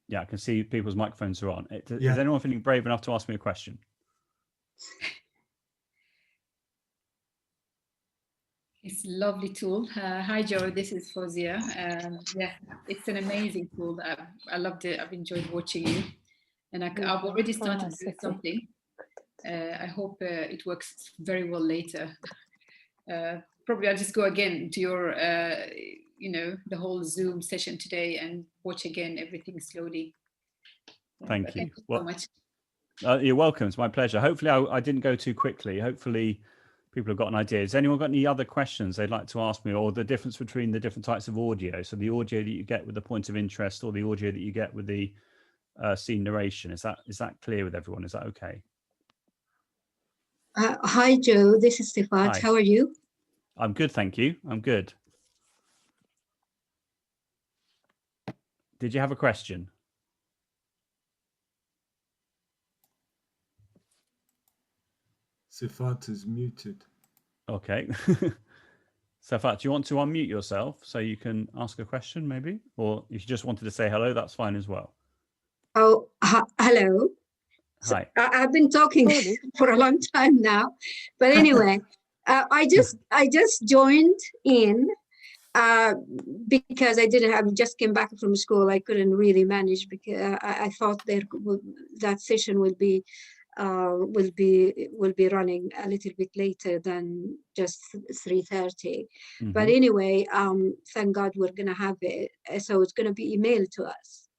Yeah, I can see people's microphones are on. Is anyone feeling brave enough to ask me a question? It's a lovely tool. Hi, Joe. This is Fozia. Yeah, it's an amazing tool. I loved it. I've enjoyed watching you. And I've already started doing something. I hope it works very well later. Probably I'll just go again to your, the whole Zoom session today and watch again everything slowly. Thank you. Thank you so much. You're welcome. It's my pleasure. Hopefully I didn't go too quickly. Hopefully people have got an idea. Has anyone got any other questions they'd like to ask me, or the difference between the different types of audio? So the audio that you get with the point of interest, or the audio that you get with the scene narration. Is that clear with everyone? Is that okay? Hi, Joe. This is Sifat. How are you? I'm good, thank you. I'm good. Did you have a question? Sifat is muted. Okay. Sifat, do you want to unmute yourself so you can ask a question maybe? Or if you just wanted to say hello, that's fine as well. Oh, hello. Hi. So, I've been talking for a long time now. But anyway, I just joined in because I just came back from school. I couldn't really manage because I thought that session will be running a little bit later than just 3:30. But anyway, thank God we're going to have it. So it's going to be emailed to us.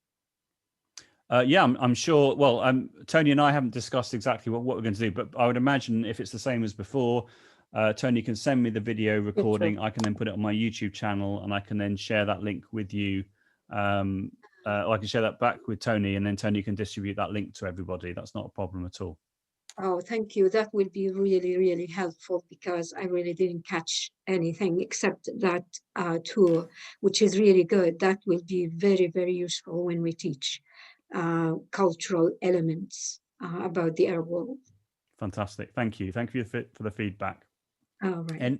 Yeah, I'm sure. Well, Tony and I haven't discussed exactly what we're going to do, but I would imagine if it's the same as before, Tony can send me the video recording. I can then put it on my YouTube channel, and I can then share that link with you. Or I can share that back with Tony, and then Tony can distribute that link to everybody. That's not a problem at all. Oh, thank you. That will be really, really helpful because I really didn't catch anything except that tour, which is really good. That will be very, very useful when we teach cultural elements about the Arab world. Fantastic. Thank you. Thank you for the feedback. All right. And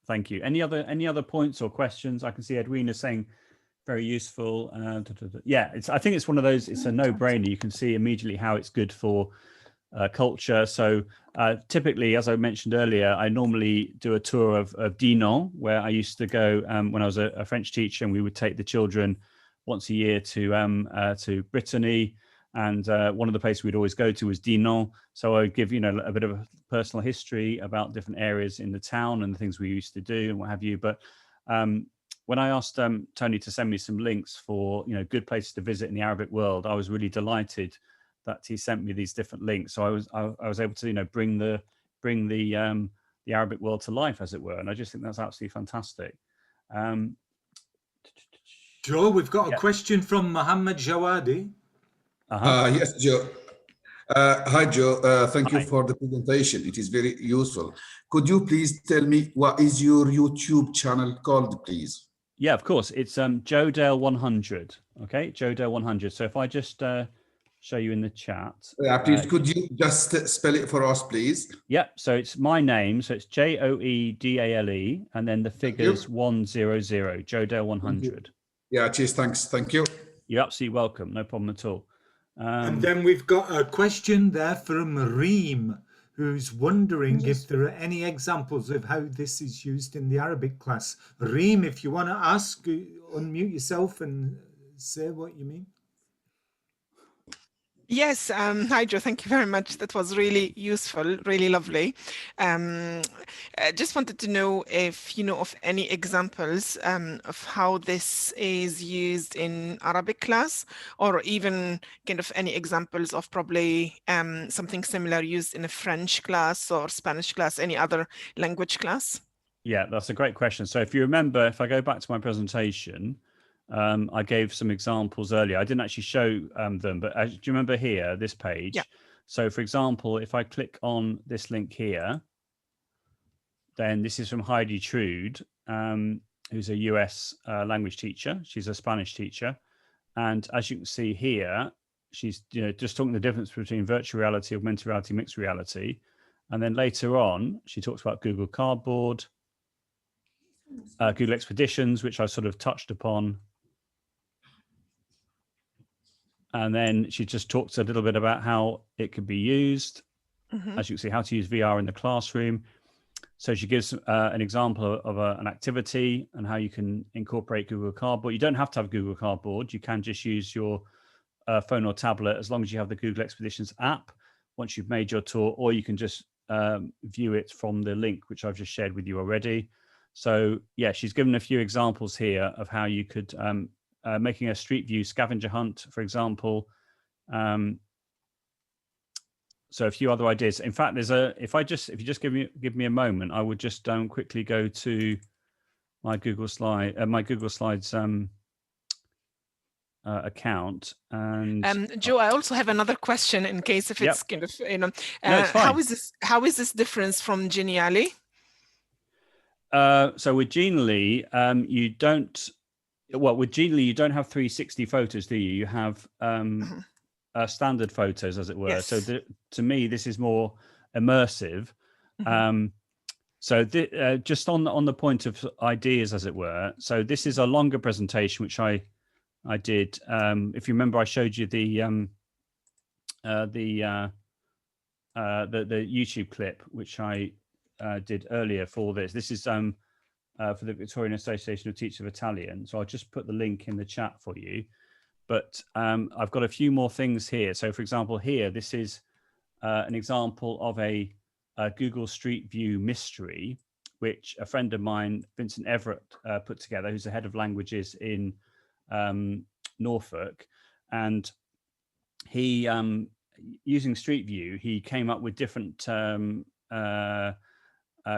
thank you. Any other points or questions? I can see Edwina saying very useful. Yeah, I think it's one of those, it's a no-brainer. You can see immediately how it's good for culture. So typically, as I mentioned earlier, I normally do a tour of Dinan, where I used to go when I was a French teacher, and we would take the children once a year to Brittany, and one of the places we'd always go to was Dinan. So I would give a bit of a personal history about different areas in the town and the things we used to do and what have you. But when I asked Tony to send me some links for good places to visit in the Arabic world, I was really delighted that he sent me these different links. So I was able to bring the Arabic world to life, as it were, and I just think that's absolutely fantastic. Joe, we've got a question from Mohammed Jawadi. Yes, Joe. Hi, Joe. Thank you for the presentation. It is very useful. Could you please tell me what is your YouTube channel called, please? Yeah, of course. It's Jodale 100. Okay, Jodale 100. So if I just show you in the chat. Please, could you just spell it for us, please? Yeah, so it's my name. So it's Joedale, and then the figures 100, Jodale 100. Yeah, cheers. Thanks. Thank you. You're absolutely welcome. No problem at all. And then we've got a question there from Reem, who's wondering if there are any examples of how this is used in the Arabic class. Reem, if you want to ask, unmute yourself and say what you mean. Yes, hi Joe, thank you very much. That was really useful, really lovely. I just wanted to know if you know of any examples of how this is used in Arabic class, or even kind of any examples of probably something similar used in a French class or Spanish class, any other language class? Yeah, that's a great question. So if you remember, if I go back to my presentation, I gave some examples earlier. I didn't actually show them, but do you remember here, this page? Yeah. So for example, if I click on this link here, then this is from Heidi Trude, who's a US language teacher. She's a Spanish teacher. And as you can see here, she's just talking the difference between virtual reality, augmented reality, mixed reality. And then later on, she talks about Google Cardboard, Google Expeditions, which I sort of touched upon. And then she just talks a little bit about how it could be used. As you can see, how to use VR in the classroom. So she gives an example of an activity and how you can incorporate Google Cardboard. You don't have to have Google Cardboard. You can just use your phone or tablet as long as you have the Google Expeditions app once you've made your tour, or you can just view it from the link, which I've just shared with you already. So yeah, she's given a few examples here of how you could making a street view scavenger hunt, for example. So a few other ideas. In fact, there's if you just give me a moment, I would just quickly go to my Google Slides account. And Joe, I also have another question in case if it's kind of no, it's fine. How is this difference from Genially? So with Genially, you don't. Well, with Genially, you don't have 360 photos, do you? You have standard photos, as it were. Yes. So to me, this is more immersive. So just on the point of ideas, as it were. So this is a longer presentation, which I did. If you remember, I showed you the YouTube clip, which I did earlier for this. This is for the Victorian Association of Teachers of Italian. So I'll just put the link in the chat for you. But I've got a few more things here. So for example, here, this is an example of a Google Street View mystery, which a friend of mine, Vincent Everett, put together, who's the head of languages in Norfolk. And he, using Street View, he came up with different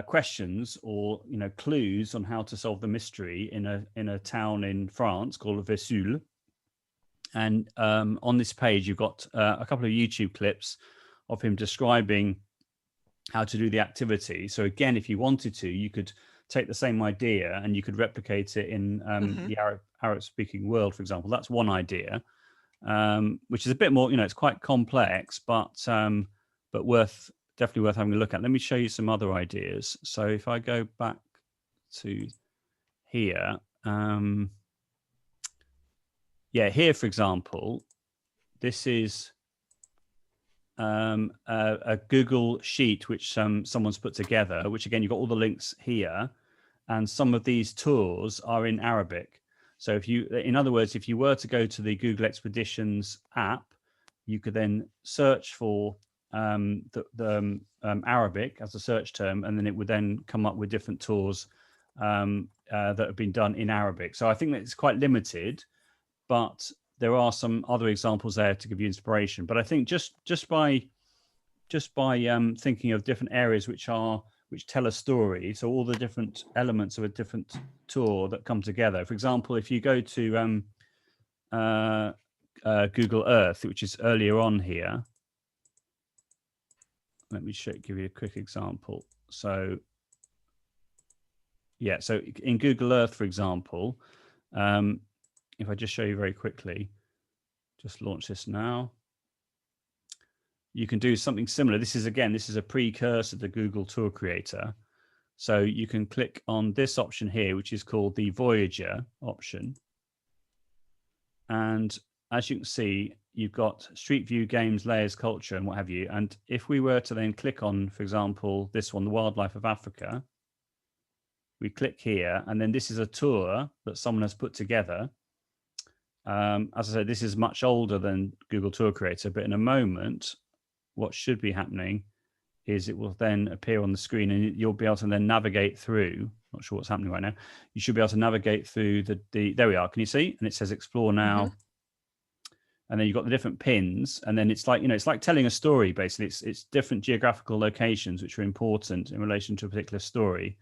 questions or clues on how to solve the mystery in a town in France called Vesoul. And on this page, you've got a couple of YouTube clips of him describing how to do the activity. So again, if you wanted to, you could take the same idea and you could replicate it in the Arab-speaking world, for example. That's one idea, which is a bit more, it's quite complex, but definitely worth having a look at. Let me show you some other ideas. So if I go back to here, here, for example, this is a Google sheet which someone's put together, which again, you've got all the links here, and some of these tours are in Arabic. So in other words, if you were to go to the Google Expeditions app, you could then search for the Arabic as a search term, and then it would then come up with different tours that have been done in Arabic. So I think that it's quite limited, but there are some other examples there to give you inspiration. But I think just by thinking of different areas which tell a story, so all the different elements of a different tour that come together. For example, if you go to Google Earth, which is earlier on here, let me give you a quick example. So so in Google Earth, for example, if I just show you very quickly, just launch this now. You can do something similar. This is a precursor to Google Tour Creator. So you can click on this option here, which is called the Voyager option. And as you can see, you've got street view, games, layers, culture, and what have you. And if we were to then click on, for example, this one, the wildlife of Africa, we click here, and then this is a tour that someone has put together. As I said, this is much older than Google Tour Creator, but in a moment, what should be happening is it will then appear on the screen, and you'll be able to then navigate through. Not sure what's happening right now. You should be able to navigate through the there we are. Can you see? And it says explore now. Mm-hmm. And then you've got the different pins, and then it's like, it's like telling a story, basically. It's different geographical locations which are important in relation to a particular story.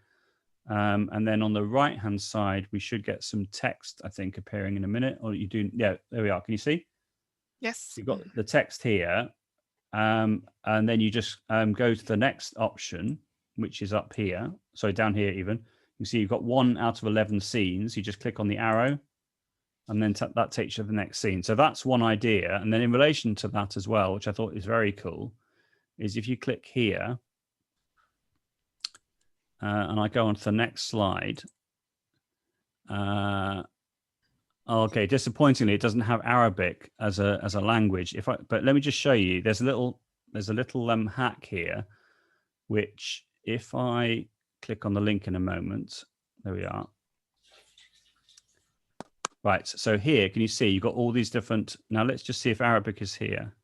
And then on the right-hand side, we should get some text, I think, appearing in a minute. Or you do, yeah, there we are. Can you see? Yes. You've got the text here. And then you just go to the next option, which is up here. So down here even. You see you've got 1 out of 11 scenes. You just click on the arrow, and then that takes you to the next scene. So that's one idea. And then in relation to that as well, which I thought is very cool, is if you click here, and I go on to the next slide. Okay, disappointingly, it doesn't have Arabic as a language. But let me just show you. There's a little hack here, which if I click on the link in a moment, there we are. Right, so here, can you see you've got all these different, now let's just see if Arabic is here.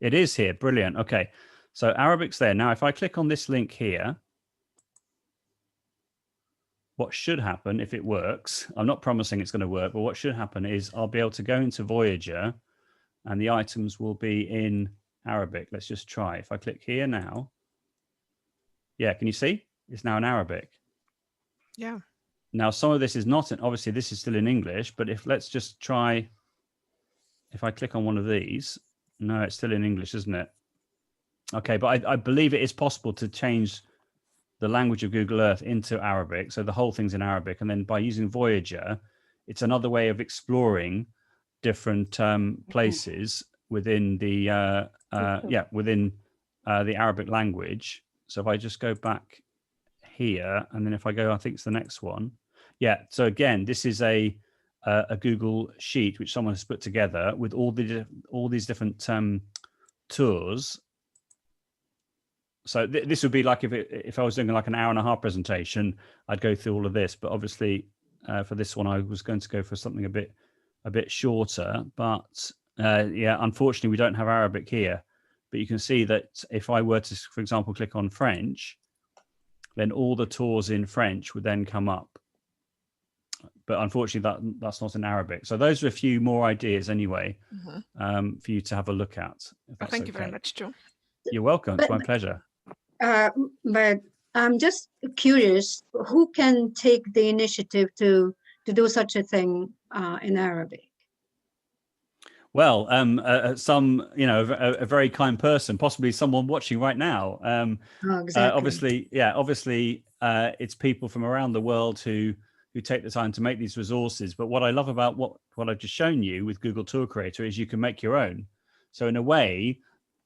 It is here, brilliant. Okay, so Arabic's there. Now, if I click on this link here, what should happen if it works, I'm not promising it's going to work, but what should happen is I'll be able to go into Voyager and the items will be in Arabic. Let's just try. If I click here now, yeah, can you see? It's now in Arabic. Yeah. Now, some of this is not, obviously this is still in English, but let's just try, if I click on one of these, no, it's still in English, isn't it? Okay, but I believe it is possible to change the language of Google Earth into Arabic. So the whole thing's in Arabic. And then by using Voyager, it's another way of exploring different places within the, within the Arabic language. So if I just go back here, and then if I go, I think it's the next one. Yeah. So again, this is a Google sheet which someone has put together with all these different tours. So this would be like if I was doing like an hour-and-a-half presentation, I'd go through all of this. But obviously, for this one, I was going to go for something a bit shorter. But yeah, unfortunately, we don't have Arabic here. But you can see that if I were to, for example, click on French, then all the tours in French would then come up. But unfortunately, that's not in Arabic. So those are a few more ideas anyway, for you to have a look at. Thank you very much, Joe. You're welcome. It's my pleasure. But I'm just curious, who can take the initiative to do such a thing in Arabic? Well, some, a very kind person, possibly someone watching right now. Exactly. Obviously, it's people from around the world who take the time to make these resources. But what I love about what I've just shown you with Google Tour Creator is you can make your own. So in a way,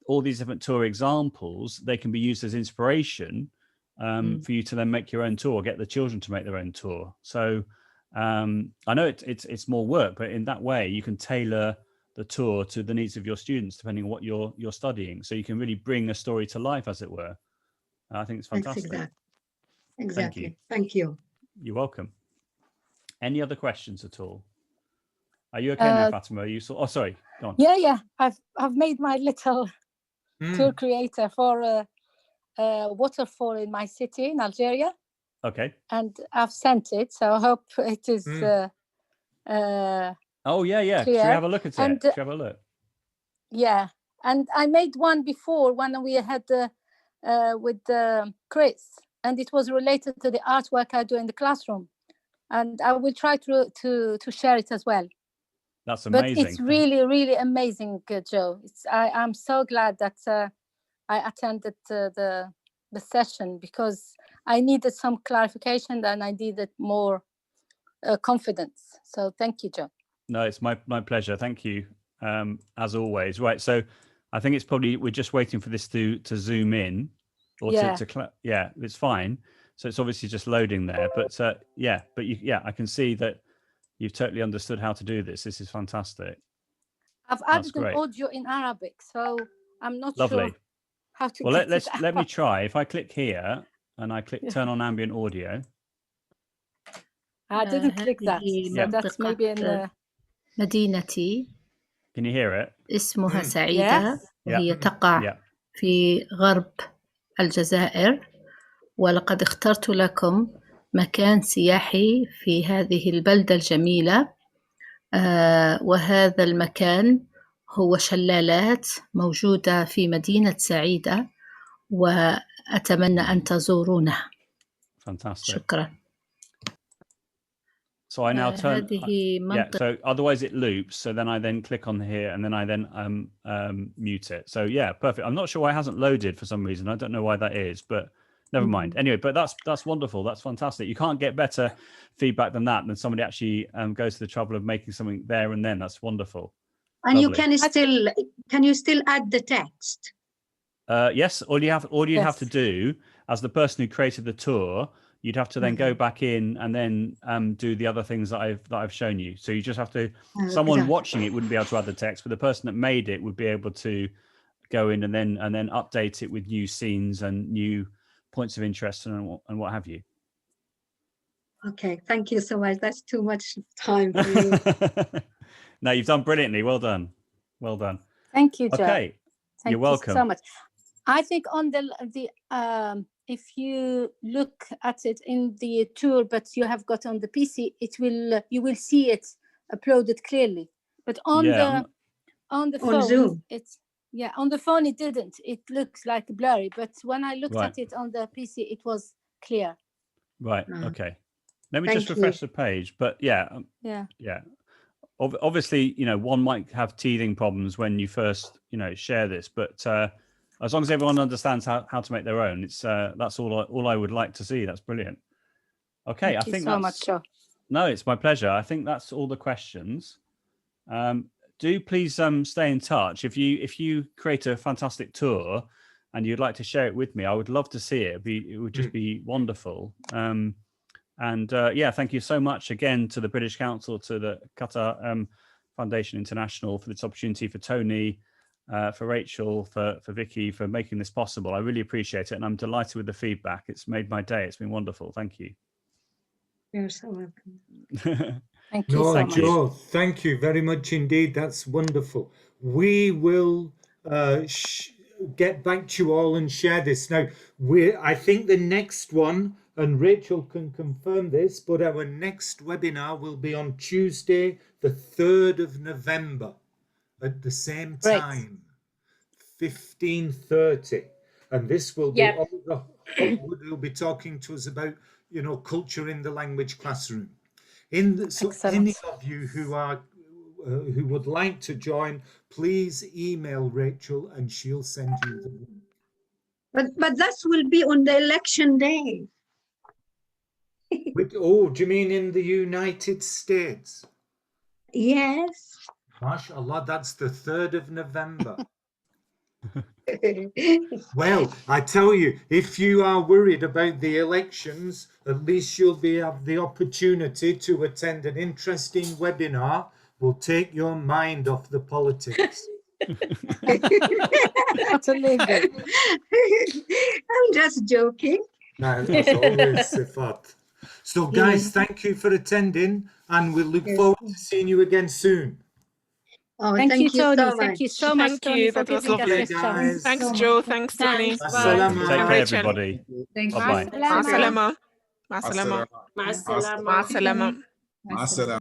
all these different tour examples, they can be used as inspiration for you to then make your own tour, get the children to make their own tour. So I know it's more work, but in that way, you can tailor the tour to the needs of your students, depending on what you're studying. So you can really bring a story to life, as it were. I think it's fantastic. Exactly. Thank you. You're welcome. Any other questions at all? Are you okay now, Fatima? Oh, sorry. Go on. Yeah. I've made my little tour creator for a waterfall in my city in Algeria. Okay. And I've sent it, so I hope it is. Oh yeah. Clear. Should we have a look at it? Should we have a look? Yeah, and I made one before when we had with Chris, and it was related to the artwork I do in the classroom, and I will try to share it as well. That's amazing. But it's really, really amazing, Joe. I'm so glad that I attended the session, because I needed some clarification and I needed more confidence. So thank you, Joe. No, it's my pleasure. Thank you, as always. Right, so I think it's probably, we're just waiting for this to zoom in, or yeah, it's fine. So it's obviously just loading there, but I can see that you've totally understood how to do this. This is fantastic. I've added an audio in Arabic, so I'm not sure how to get it out. Let me try. If I click here and I click turn on ambient audio. I didn't click that. So that's maybe in the... مدينتي. Can you hear it? اسمها سعيدة. وهي تقع في غرب الجزائر، ولقد اخترت لكم مكان سياحي في هذه البلدة الجميلة، وهذا المكان هو شلالات موجودة في مدينة سعيدة، وأتمنى أن تزورونه. Fantastic. شكرا. So I now turn. So otherwise it loops. So then I click on here and then I mute it. So yeah, perfect. I'm not sure why it hasn't loaded for some reason. I don't know why that is, but never mind. Anyway, but that's wonderful. That's fantastic. You can't get better feedback than that, than somebody actually goes to the trouble of making something there and then. That's wonderful. And lovely. Can you still add the text? Yes. All you have to do as the person who created the tour, you'd have to then go back in and then do the other things that I've shown you. So you just have to. Someone watching it wouldn't be able to add the text, but the person that made it would be able to go in and then update it with new scenes and new points of interest and what have you. Okay, thank you so much. That's too much time for me. No, you've done brilliantly. Well done. Well done. Thank you, Joe. Okay, you're welcome. Thank you so much. I think on the if you look at it in the tour, but you have got on the PC, you will see it uploaded clearly. But on the phone, Zoom. On the phone it didn't. It looks like blurry. But when I looked at it on the PC, it was clear. Right. Okay. Let me just refresh the page. But yeah. Obviously, one might have teething problems when you first, share this, but as long as everyone understands how to make their own, that's all I would like to see. That's brilliant. Okay, Thank you so much, Joe. No, it's my pleasure. I think that's all the questions. Do please stay in touch. If you create a fantastic tour and you'd like to share it with me, I would love to see it. It would just be wonderful. Thank you so much again to the British Council, to the Qatar Foundation International for this opportunity, for Tony, for Rachel, for Vicky, for making this possible. I really appreciate it, and I'm delighted with the feedback. It's made my day. It's been wonderful. Thank you. You're so welcome. Thank you so much. Joe, thank you very much indeed. That's wonderful. We will get back to you all and share this. Now, I think the next one, and Rachel can confirm this, but our next webinar will be on Tuesday, the 3rd of November at the same time, 15:30. And this will be, will be talking to us about, culture in the language classroom. So any of you who would like to join, please email Rachel and she'll send you the link. But that will be on the election day. Do you mean in the United States? Yes. MashaAllah, that's the 3rd of November. Well, I tell you, if you are worried about the elections, at least you'll have the opportunity to attend an interesting webinar. Will take your mind off the politics. I'm just joking. No, that's always Sifat. So guys, thank you for attending, and we'll look forward to seeing you again soon. Oh, thank you, Tony. So thank you so much, Tony, for that was giving lovely. us this chance. Thanks, Joe. Thanks, Tony. Take care, everybody. Thanks. Bye-bye. مع السلامة. مع السلامة. مع السلامة. مع السلامة. مع السلامة.